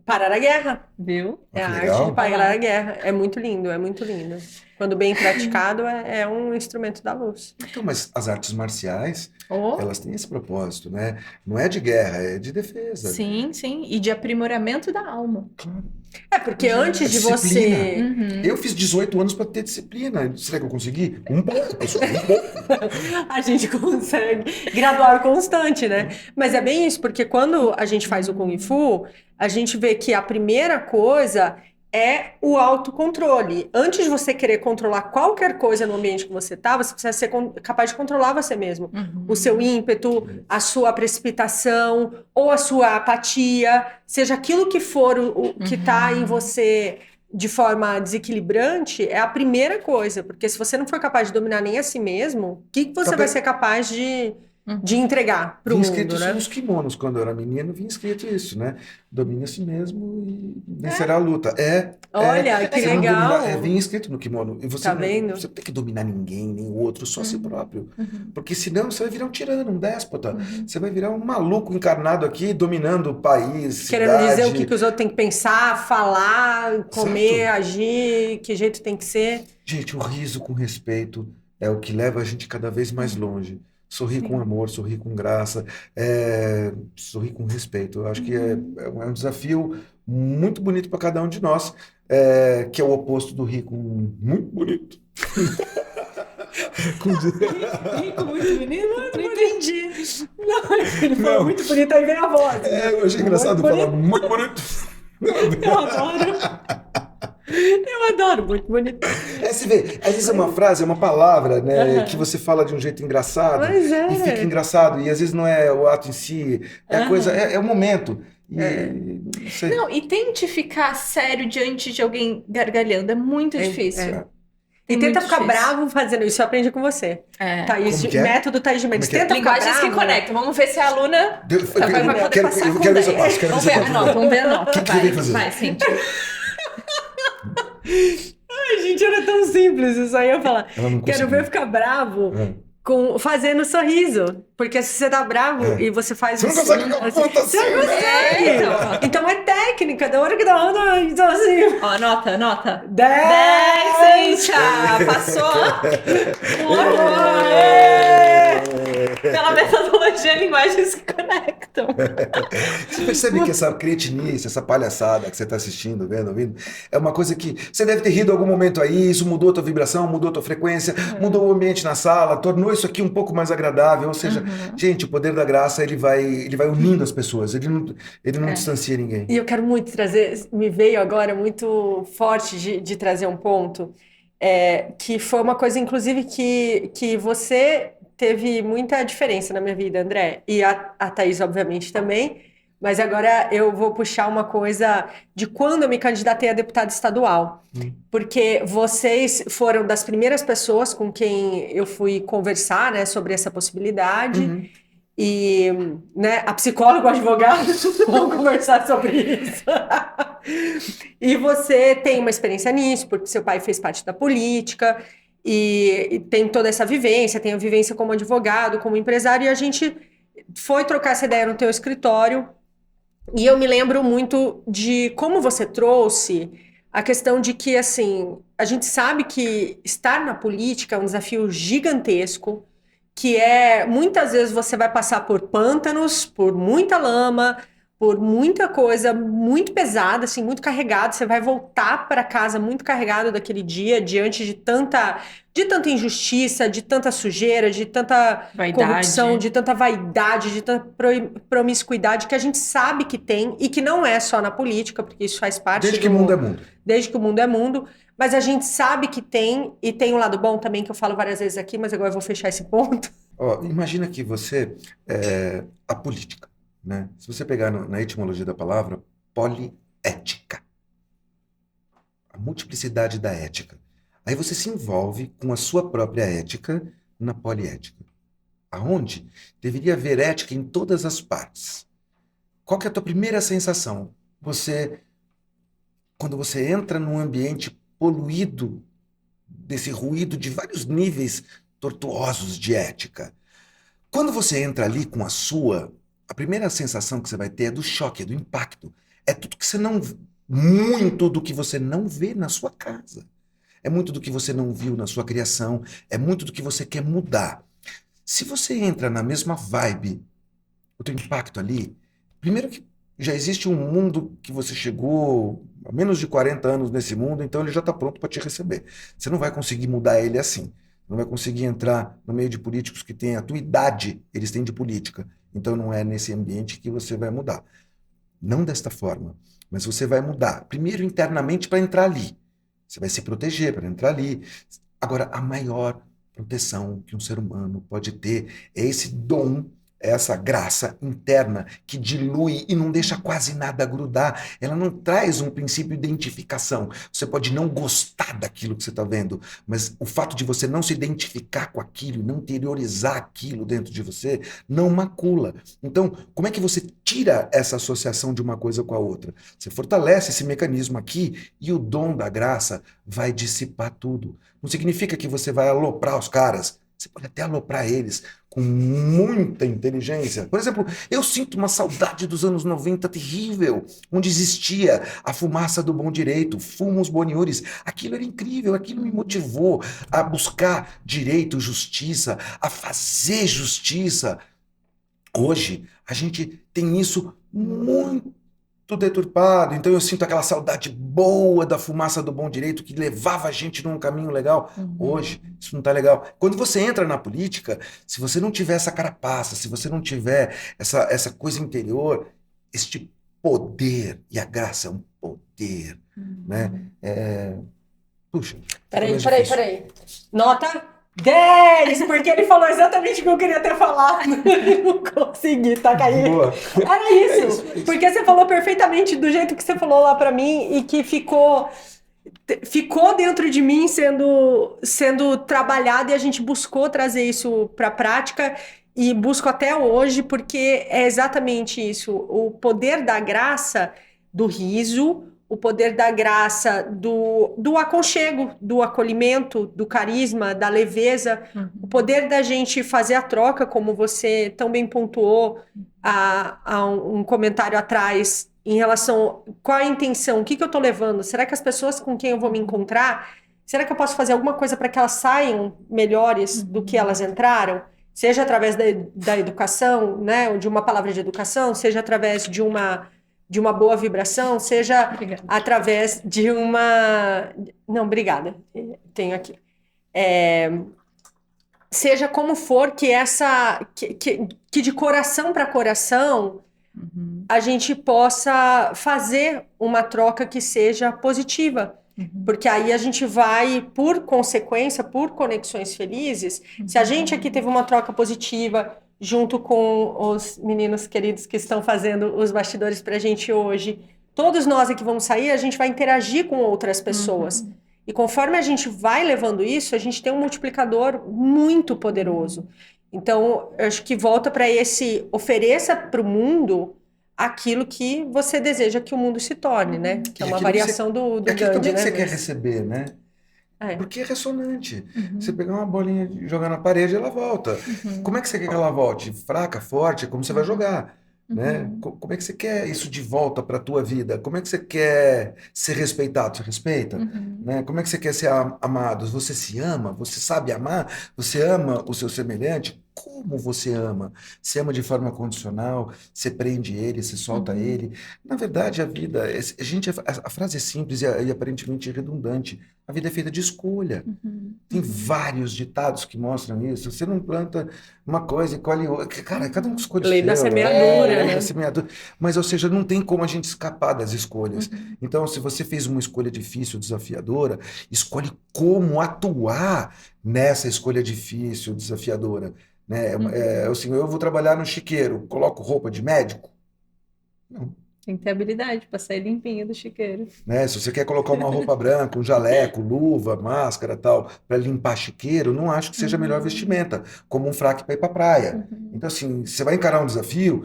Parar a guerra. Viu? É a Que arte legal. de parar a guerra. É muito lindo, é muito lindo. Quando bem praticado, é um instrumento da luz. Então, mas as artes marciais, Oh, elas têm esse propósito, né? Não é de guerra, é de defesa. sim, sim. E de aprimoramento da alma. Claro. É, porque Gente. antes de Disciplina. você. Uhum. Eu fiz 18 anos para ter disciplina. Será que eu consegui? Um pouco, pessoal, um pouco. A gente consegue graduar constante, né? Mas é bem isso, porque quando a gente faz o Kung Fu, a gente vê que a primeira coisa é o autocontrole. Antes de você querer controlar qualquer coisa no ambiente que você tá, você precisa ser capaz de controlar você mesmo. Uhum. O seu ímpeto, a sua precipitação ou a sua apatia, seja aquilo que for o que tá em você de forma desequilibrante, é a primeira coisa, porque se você não for capaz de dominar nem a si mesmo, o que você Tá vai bem. ser capaz de entregar para o Vinha mundo, escrito isso né? nos kimonos quando eu era menino, vinha escrito isso, né? Domine a si mesmo e vencerá a luta. Olha, que Você não legal. dominar, vinha escrito no kimono. E você Tá não, vendo? você não tem que dominar ninguém, nem o outro, só si próprio. Uhum. Porque senão você vai virar um tirano, um déspota. Uhum. Você vai virar um maluco encarnado aqui, dominando o país, Querendo dizer o cidade. que os outros têm que pensar, falar, comer, Exato. agir, que jeito tem que ser. Gente, o riso com respeito é o que leva a gente cada vez mais longe. Sorrir com Sim. amor, sorrir com graça, sorrir com respeito. Eu acho que é um desafio muito bonito para cada um de nós, que é o oposto do rir com muito bonito. Rico, muito bonito, não entendi. Não, ele Não. falou muito bonito, aí vem a voz. Eu achei engraçado Muito falar muito bonito. Eu adoro. Eu adoro, muito bonito. Você vê, às vezes é uma frase, é uma palavra, né, que você fala de um jeito engraçado Mas é. e fica engraçado, e às vezes não é o ato em si, é a coisa, é o momento. E não sei. Não, e tente ficar sério diante de alguém gargalhando. É muito difícil. E É tenta muito ficar difícil. bravo fazendo isso. Eu aprendi com você. Thaís, Como que é? método Thaís de Mendes. Como é que é? Tenta ficar Linguagens que bravo. conectam. Vamos ver se a aluna vai poder passar Eu com quero ver se eu 10. passo, quero ver Vamos se ver eu a passo. nota, vamos ver a nota. Que você tem que fazer? Vai, Cintia. Ai, gente, era tão simples isso aí. Eu falar. Ela não Quero conseguiu. ver ficar bravo fazendo sorriso. Porque se você tá bravo e você faz Você não assim, consegue ficar puta assim, você não né? consegue. Então. Então é técnica. Da hora que dá onda, então assim. Ó, nota. 10! 10, Cintia! Passou. Pela metodologia linguagens que conectam. Você percebe que essa cretinice, essa palhaçada que você está assistindo, vendo, ouvindo, é uma coisa que você deve ter rido em algum momento aí, isso mudou a tua vibração, mudou a tua frequência, mudou o ambiente na sala, tornou isso aqui um pouco mais agradável. Ou seja, gente, o poder da graça, ele vai unindo as pessoas, ele não distancia ninguém. E eu quero muito trazer, me veio agora muito forte de trazer um ponto, que foi uma coisa, inclusive, que você teve muita diferença na minha vida, André, e a Thaís, obviamente, também, mas agora eu vou puxar uma coisa de quando eu me candidatei a deputada estadual, porque vocês foram das primeiras pessoas com quem eu fui conversar, né, sobre essa possibilidade, e, né, a psicóloga, o advogado, vão conversar sobre isso. E você tem uma experiência nisso, porque seu pai fez parte da política, e tem toda essa vivência, tem a vivência como advogado, como empresário, e a gente foi trocar essa ideia no teu escritório, e eu me lembro muito de como você trouxe a questão de que, assim, a gente sabe que estar na política é um desafio gigantesco, que muitas vezes você vai passar por pântanos, por muita lama, por muita coisa muito pesada, assim, muito carregada. Você vai voltar para casa muito carregado daquele dia, diante de tanta injustiça, de tanta sujeira, de tanta corrupção, de tanta vaidade, de tanta promiscuidade que a gente sabe que tem e que não é só na política, porque isso faz parte Desde que o mundo é mundo. Desde que o mundo é mundo. Mas a gente sabe que tem, e tem um lado bom também, que eu falo várias vezes aqui, mas agora eu vou fechar esse ponto. Imagina que você, a política, né? Se você pegar na etimologia da palavra, poliética. A multiplicidade da ética. Aí você se envolve com a sua própria ética na poliética. Aonde deveria haver ética em todas as partes. Qual que é a tua primeira sensação? Quando você entra num ambiente poluído desse ruído de vários níveis tortuosos de ética. Quando você entra ali com a primeira sensação que você vai ter é do choque, é do impacto. É tudo que você não muito do que você não vê na sua casa. É muito do que você não viu na sua criação. É muito do que você quer mudar. Se você entra na mesma vibe, o teu impacto ali, primeiro que já existe um mundo que você chegou há menos de 40 anos nesse mundo, então ele já está pronto para te receber. Você não vai conseguir mudar ele assim. Não vai conseguir entrar no meio de políticos que têm a tua idade, eles têm de política. Então não é nesse ambiente que você vai mudar. Não desta forma, mas você vai mudar. Primeiro internamente para entrar ali. Você vai se proteger para entrar ali. Agora, a maior proteção que um ser humano pode ter é esse dom, é essa graça interna que dilui e não deixa quase nada grudar. Ela não traz um princípio de identificação. Você pode não gostar daquilo que você está vendo, mas o fato de você não se identificar com aquilo, não interiorizar aquilo dentro de você, não macula. Então, como é que você tira essa associação de uma coisa com a outra? Você fortalece esse mecanismo aqui e o dom da graça vai dissipar tudo. Não significa que você vai aloprar os caras. Você pode até aloprar eles com muita inteligência. Por exemplo, eu sinto uma saudade dos anos 90 terrível, onde existia a fumaça do bom direito, fumos boniures. Aquilo era incrível, aquilo me motivou a buscar direito, justiça, a fazer justiça. Hoje, a gente tem isso muito deturpado, então eu sinto aquela saudade boa da fumaça do bom direito que levava a gente num caminho legal. Hoje, isso não tá legal. Quando você entra na política, se você não tiver essa carapaça, se você não tiver essa coisa interior, este poder, e a graça é um poder, né? Puxa, Peraí. Nota 10, porque ele falou exatamente o que eu queria ter falado. Não consegui, tá caindo. boa. Era isso, porque você falou perfeitamente do jeito que você falou lá pra mim e que ficou dentro de mim sendo trabalhado, e a gente buscou trazer isso pra prática e busco até hoje, porque é exatamente isso, o poder da graça, do riso, o poder da graça do aconchego, do acolhimento, do carisma, da leveza, o poder da gente fazer a troca, como você tão bem pontuou a um comentário atrás, em relação qual a intenção, o que eu estou levando, será que as pessoas com quem eu vou me encontrar, será que eu posso fazer alguma coisa para que elas saiam melhores do que elas entraram? Seja através da educação, né, ou de uma palavra de educação, seja através de uma boa vibração, seja através de uma... Não, obrigada. Tenho aqui. Seja como for, que de coração para coração a gente possa fazer uma troca que seja positiva. Porque aí a gente vai, por consequência, por conexões felizes, se a gente aqui teve uma troca positiva junto com os meninos queridos que estão fazendo os bastidores pra gente hoje, todos nós aqui vamos sair, a gente vai interagir com outras pessoas. E conforme a gente vai levando isso, a gente tem um multiplicador muito poderoso. Então, eu acho que volta para esse, ofereça para o mundo aquilo que você deseja que o mundo se torne, né? Que é uma variação do É aquilo Gandhi, também que né? você quer receber, né? Porque é ressonante. Você pegar uma bolinha e jogar na parede, ela volta. Como é que você quer que ela volte? Fraca, forte? Como você vai jogar? Né? Como é que você quer isso de volta para a tua vida? Como é que você quer ser respeitado? Você respeita? Né? Como é que você quer ser amado? Você se ama? Você sabe amar? Você ama o seu semelhante? Como você ama? Você ama de forma condicional? Você prende ele? Você solta ele? Na verdade, a vida... A frase é simples e aparentemente redundante. A vida é feita de escolha. Tem vários ditados que mostram isso. Você não planta uma coisa e colhe outra. Cara, cada um escolhe o Lei da seu, semeadura, Lei né? da semeadura. Mas, ou seja, não tem como a gente escapar das escolhas. Então, se você fez uma escolha difícil, desafiadora, escolhe como atuar nessa escolha difícil, desafiadora. Né? Assim, eu vou trabalhar no chiqueiro, coloco roupa de médico? Não. Tem que ter habilidade para sair limpinho do chiqueiro. Né? Se você quer colocar uma roupa branca, um jaleco, luva, máscara, tal, para limpar chiqueiro, não acho que seja a melhor vestimenta, como um fraque para ir para praia. Então, assim, você vai encarar um desafio,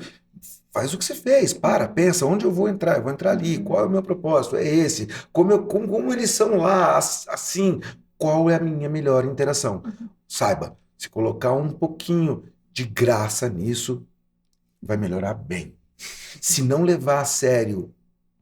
faz o que você fez, pensa, onde eu vou entrar? Eu vou entrar ali, qual é o meu propósito? É esse. Como eles são lá, assim, qual é a minha melhor interação? Saiba, se colocar um pouquinho de graça nisso, vai melhorar bem. Se não levar a sério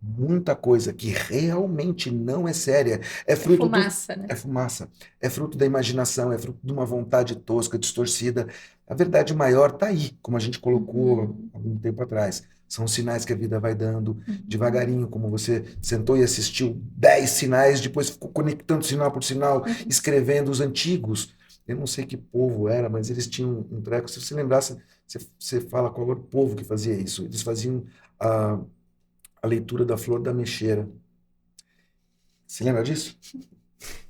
muita coisa que realmente não é séria é É fruto do. fumaça, né? É fumaça, é fruto da imaginação, é fruto de uma vontade tosca, distorcida. A verdade maior está aí, como a gente colocou Uhum, algum tempo atrás. São os sinais que a vida vai dando uhum, devagarinho, como você sentou e assistiu 10 sinais, depois ficou conectando sinal por sinal, uhum. escrevendo os antigos. Eu não sei que povo era, mas eles tinham um treco. Se você lembrasse, você fala qual era o povo que fazia isso. Eles faziam a, a leitura da flor da mexeira. Você lembra disso?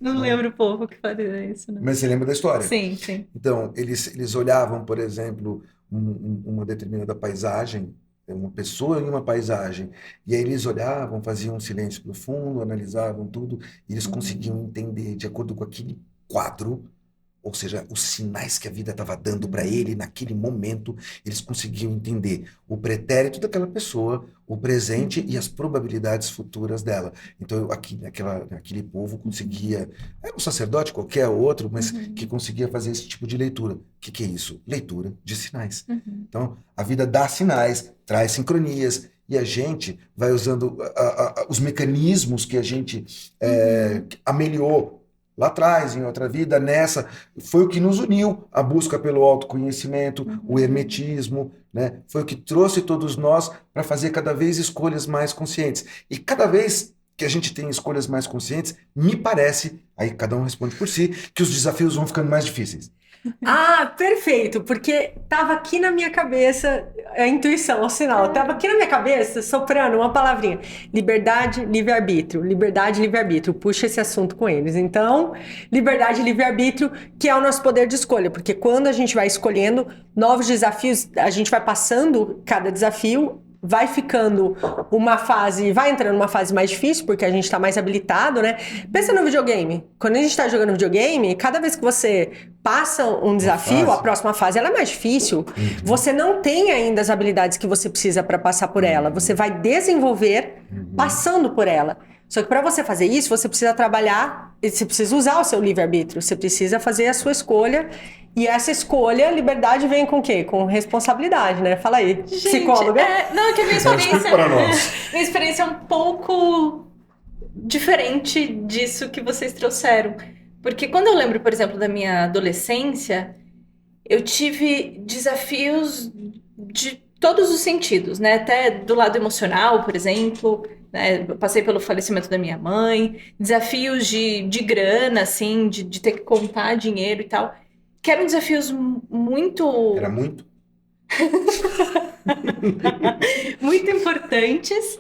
Não Não. lembro o povo que fazia isso, não. Mas você lembra da história? Sim, sim. Então, eles olhavam, por exemplo, uma determinada paisagem, uma pessoa em uma paisagem, e aí eles olhavam, faziam um silêncio profundo, analisavam tudo, e eles conseguiam Uhum, entender, de acordo com aquele quadro, ou seja, os sinais que a vida estava dando para uhum, ele naquele momento, eles conseguiam entender o pretérito daquela pessoa, o presente e as uhum, probabilidades futuras dela. Então, aquele povo uhum, conseguia, era um sacerdote qualquer outro, mas que uhum, conseguia fazer esse tipo de leitura. O que que é isso? Leitura de sinais. uhum, Então, a vida dá sinais, traz sincronias, e a gente vai usando os mecanismos que a gente uhum, ameliou lá atrás, em outra vida, nessa, foi o que nos uniu, a busca pelo autoconhecimento, o uhum. hermetismo, né? Foi o que trouxe todos nós para fazer cada vez escolhas mais conscientes. E cada vez que a gente tem escolhas mais conscientes, me parece, aí cada um responde por si, que os desafios vão ficando mais difíceis. Ah, perfeito, porque tava aqui na minha cabeça a intuição, o sinal, tava É. aqui na minha cabeça soprando uma palavrinha: liberdade, livre-arbítrio, liberdade, livre-arbítrio. Puxa esse assunto com eles. Então, liberdade, livre-arbítrio, que é o nosso poder de escolha, porque quando a gente vai escolhendo novos desafios, a gente vai passando cada desafio. Vai ficando uma fase, vai entrando uma fase mais difícil, porque a gente tá mais habilitado, né? Pensa no videogame. Quando a gente tá jogando videogame, cada vez que você passa um Uma desafio, a fase. próxima fase ela é mais difícil. Uhum, Você não tem ainda as habilidades que você precisa para passar por ela. Você uhum, vai desenvolver uhum, passando por ela. Só que para você fazer isso, você precisa trabalhar, você precisa usar o seu livre-arbítrio, você precisa fazer a sua escolha. E essa escolha, liberdade vem com o quê? Com responsabilidade, né? Fala aí, Gente, psicóloga. não, é que a minha Agora explica experiência, para nós. minha experiência é um pouco diferente disso que vocês trouxeram. Porque quando eu lembro, por exemplo, da minha adolescência, eu tive desafios de todos os sentidos, né? Até do lado emocional, por exemplo, né? Eu passei pelo falecimento da minha mãe, desafios de grana, assim, de ter que contar dinheiro e tal, que eram desafios Era muito, muito? muito importantes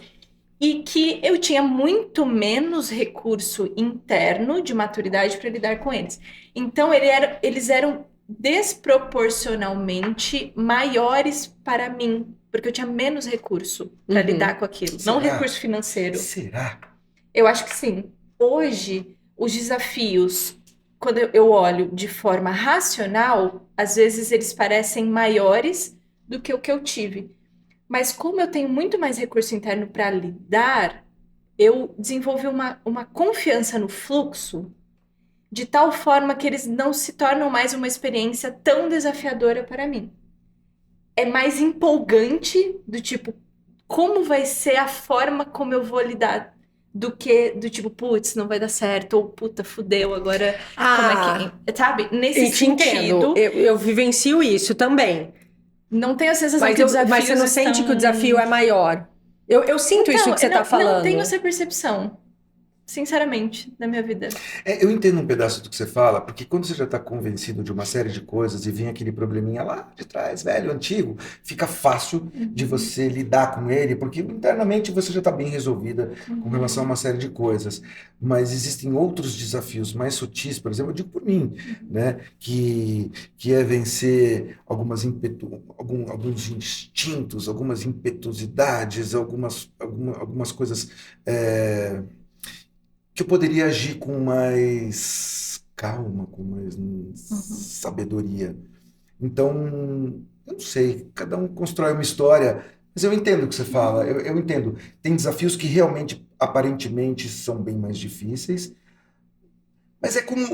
e que eu tinha muito menos recurso interno de maturidade para lidar com eles. Então, eles eram desproporcionalmente maiores para mim, porque eu tinha menos recurso para Uhum. lidar com aquilo, não Será? recurso financeiro. Será? Eu acho que sim. Hoje, os desafios, quando eu olho de forma racional, às vezes eles parecem maiores do que o que eu tive. Mas como eu tenho muito mais recurso interno para lidar, eu desenvolvi uma confiança no fluxo de tal forma que eles não se tornam mais uma experiência tão desafiadora para mim. É mais empolgante do tipo, como vai ser a forma como eu vou lidar do que do tipo, putz, não vai dar certo, ou puta, fudeu, agora como é que. Ah, Sabe? Nesse e te entendo. sentido, Eu vivencio isso também. não tenho a sensação que os Mas você desafios não sente que o desafio estão. é maior. Eu sinto isso Então, que você eu está não tenho falando. essa percepção, sinceramente, na minha vida. Eu entendo um pedaço do que você fala, porque quando você já está convencido de uma série de coisas e vem aquele probleminha lá de trás, velho, antigo, fica fácil de Uhum, você lidar com ele, porque internamente você já está bem resolvida com relação a uhum, uma série de coisas. Mas existem outros desafios mais sutis, por exemplo, eu digo por mim, uhum, né, que é vencer alguns instintos, algumas impetuosidades, algumas coisas. Que eu poderia agir com mais calma, com mais uhum, sabedoria. Então, eu não sei, cada um constrói uma história, mas eu entendo o que você fala, uhum, eu entendo. Tem desafios que realmente, aparentemente, são bem mais difíceis, mas é como,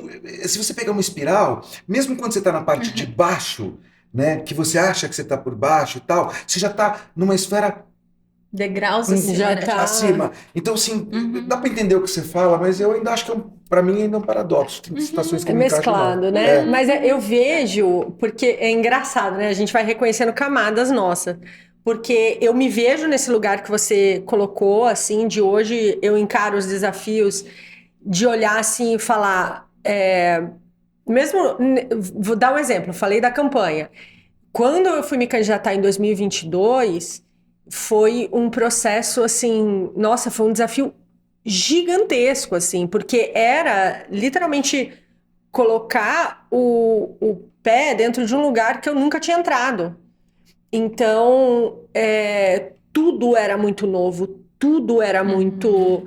se você pegar uma espiral, mesmo quando você está na parte de uhum. baixo, né, que você acha que você está por baixo e tal, você já está numa esfera Degraus acima, Já né? tá. acima. Então, assim, dá para entender o que você fala, mas eu ainda acho que, para mim, ainda é um paradoxo. Tem situações que É não encaixam, não. mesclado, né? Mas eu vejo, porque é engraçado, né? A gente vai reconhecendo camadas nossas. Porque eu me vejo nesse lugar que você colocou, assim, de hoje eu encaro os desafios de olhar assim e falar. Vou dar um exemplo, eu falei da campanha. Quando eu fui me candidatar em 2022, foi um processo assim, nossa, foi um desafio gigantesco, assim, porque era literalmente colocar o pé dentro de um lugar que eu nunca tinha entrado. Então, tudo era muito novo, tudo era muito.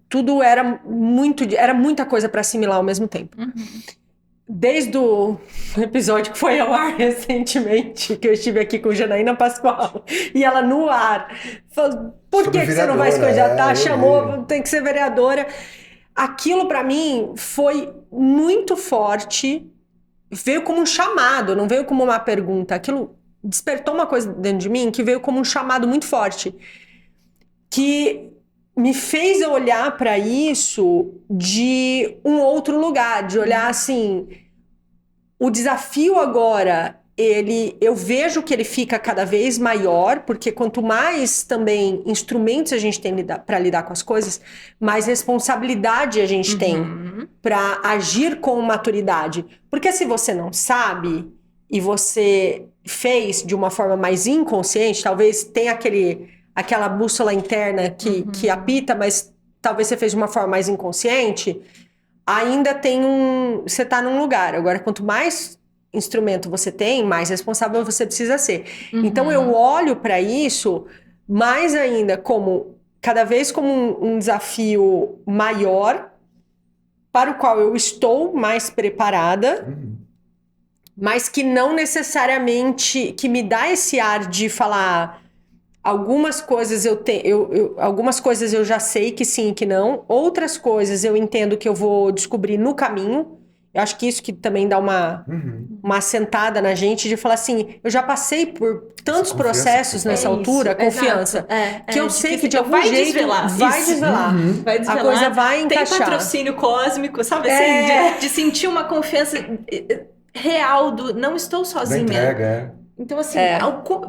Tudo era muita coisa para assimilar ao mesmo tempo. Desde o episódio que foi ao ar recentemente, que eu estive aqui com Janaína Pascoal, e ela no ar falou: por Sobre que você não vai se vereadora, candidatar? eu Chamou, vi. tem que ser vereadora. Aquilo para mim foi muito forte, veio como um chamado, não veio como uma pergunta. Aquilo despertou uma coisa dentro de mim que veio como um chamado muito forte, que me fez eu olhar para isso de um outro lugar, de olhar assim, o desafio agora, eu vejo que ele fica cada vez maior, porque quanto mais também instrumentos a gente tem para lidar com as coisas, mais responsabilidade a gente tem para agir com maturidade. Porque se você não sabe e você fez de uma forma mais inconsciente, talvez tenha aquela bússola interna que apita, mas talvez você fez de uma forma mais inconsciente, ainda tem você está num lugar. Agora, quanto mais instrumento você tem, mais responsável você precisa ser. Então, eu olho para isso mais ainda cada vez como um desafio maior, para o qual eu estou mais preparada, mas que não necessariamente, que me dá esse ar de falar: algumas coisas algumas coisas eu já sei que sim e que não, outras coisas eu entendo que eu vou descobrir no caminho. Eu acho que isso que também dá uma assentada na gente, de falar assim: eu já passei por tantos processos nessa altura, confiança, que eu sei que de algum jeito vai desvelar. Vai desvelar. A coisa vai encaixar. Tem patrocínio cósmico, sabe assim? De sentir uma confiança real do não estou Da sozinha. entrega, Então, assim,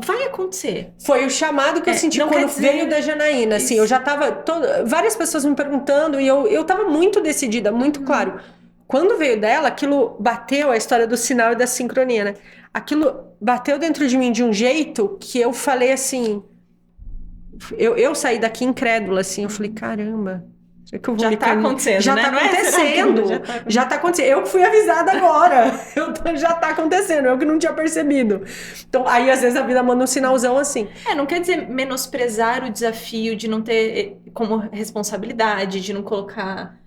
vai acontecer. Foi o chamado que eu senti quando veio da Janaína. Assim, eu já tava. Várias pessoas me perguntando e eu tava muito decidida, muito claro. Quando veio dela, aquilo bateu, a história do sinal e da sincronia, né? Aquilo bateu dentro de mim de um jeito que eu falei assim. Eu saí daqui incrédula, assim. Eu falei: caramba. Que eu vou já tá acontecendo, já né? tá acontecendo. Já tá acontecendo. Eu que fui avisada agora. Já tá acontecendo. Eu que não tinha percebido. Então, aí às vezes a vida manda um sinalzão assim. Não quer dizer menosprezar o desafio de não ter como responsabilidade, de não colocar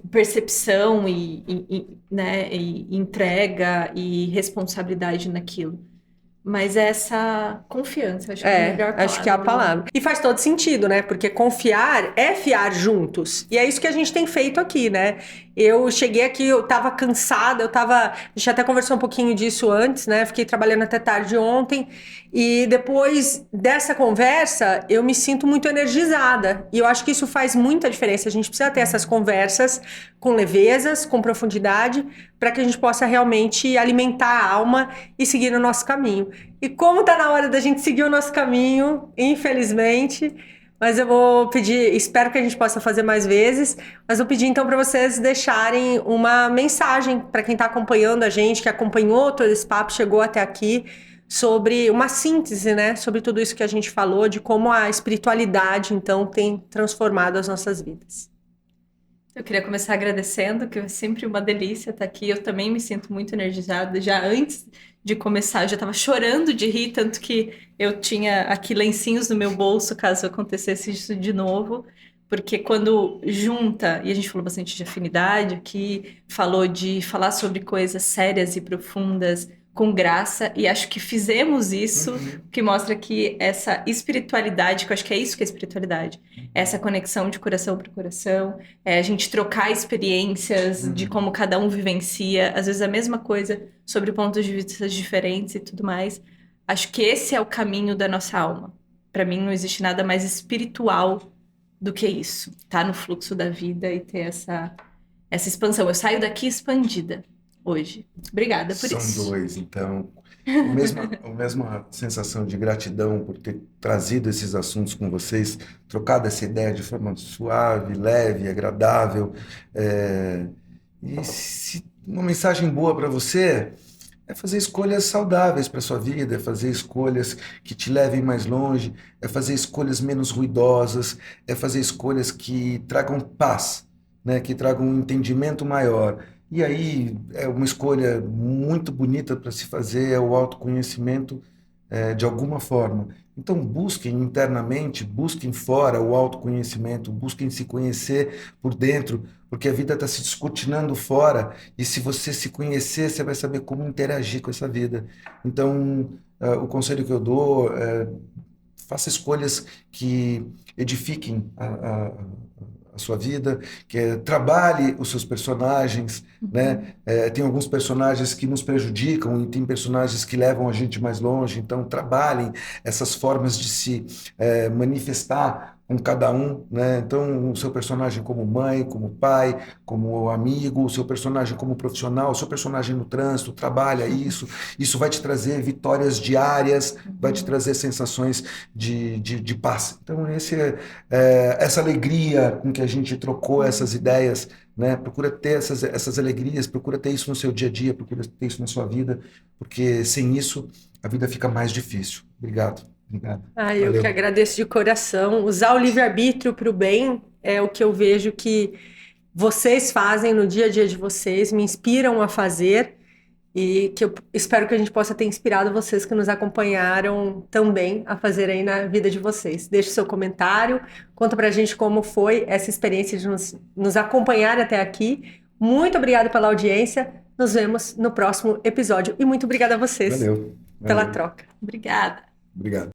percepção né, e entrega e responsabilidade naquilo. Mas essa confiança, acho que é a melhor palavra. Acho que é a palavra. E faz todo sentido, né? Porque confiar é fiar juntos. E é isso que a gente tem feito aqui, né? Eu cheguei aqui, eu tava cansada, a gente até conversou um pouquinho disso antes, né? Fiquei trabalhando até tarde ontem. E depois dessa conversa, eu me sinto muito energizada. E eu acho que isso faz muita diferença. A gente precisa ter essas conversas com levezas, com profundidade, para que a gente possa realmente alimentar a alma e seguir no nosso caminho. E como tá na hora da gente seguir o nosso caminho, infelizmente, mas eu vou pedir, espero que a gente possa fazer mais vezes, mas vou pedir então para vocês deixarem uma mensagem para quem está acompanhando a gente, que acompanhou todo esse papo, chegou até aqui, sobre uma síntese, né? Sobre tudo isso que a gente falou, de como a espiritualidade, então, tem transformado as nossas vidas. Eu queria começar agradecendo, que é sempre uma delícia estar aqui. Eu também me sinto muito energizada. Já antes de começar, eu já estava chorando de rir, tanto que eu tinha aqui lencinhos no meu bolso, caso acontecesse isso de novo. Porque quando junta, e a gente falou bastante de afinidade aqui, falou de falar sobre coisas sérias e profundas, com graça, e acho que fizemos isso, que mostra que essa espiritualidade, que eu acho que é isso que é espiritualidade, essa conexão de coração para coração, a gente trocar experiências de como cada um vivencia, às vezes a mesma coisa, sobre pontos de vista diferentes e tudo mais, Acho que esse é o caminho da nossa alma. Para mim, não existe nada mais espiritual do que isso. Tá no fluxo da vida e ter essa expansão. Eu saio daqui expandida hoje. Obrigada por São isso. dois, então. A mesma sensação de gratidão por ter trazido esses assuntos com vocês, trocado essa ideia de forma suave, leve, agradável. É, e se uma mensagem boa para você é fazer escolhas saudáveis para sua vida, é fazer escolhas que te levem mais longe, é fazer escolhas menos ruidosas, é fazer escolhas que tragam paz, né? Que tragam um entendimento maior. E aí é uma escolha muito bonita para se fazer, é o autoconhecimento, de alguma forma. Então busquem internamente, busquem fora o autoconhecimento, busquem se conhecer por dentro, porque a vida está se descortinando fora, e se você se conhecer, você vai saber como interagir com essa vida. Então, o conselho que eu dou é faça escolhas que edifiquem a sua vida, trabalhe os seus personagens, né? Tem alguns personagens que nos prejudicam e tem personagens que levam a gente mais longe, então trabalhem essas formas de se manifestar com cada um, né? Então, o seu personagem como mãe, como pai, como amigo, o seu personagem como profissional, o seu personagem no trânsito, trabalha isso. Isso vai te trazer vitórias diárias, vai te trazer sensações de paz. Então, essa alegria com que a gente trocou essas ideias, né? Procura ter essas alegrias, procura ter isso no seu dia a dia, procura ter isso na sua vida, porque sem isso a vida fica mais difícil. Obrigado. Obrigado. Ah, eu que Valeu. agradeço de coração. Usar o livre-arbítrio para o bem é o que eu vejo que vocês fazem no dia a dia de vocês, me inspiram a fazer e que eu espero que a gente possa ter inspirado vocês que nos acompanharam também a fazer aí na vida de vocês. Deixe seu comentário, conta pra gente como foi essa experiência de nos acompanhar até aqui. Muito obrigada pela audiência. Nos vemos no próximo episódio e muito obrigada a vocês Valeu. pela Valeu. troca. Obrigada. Obrigado.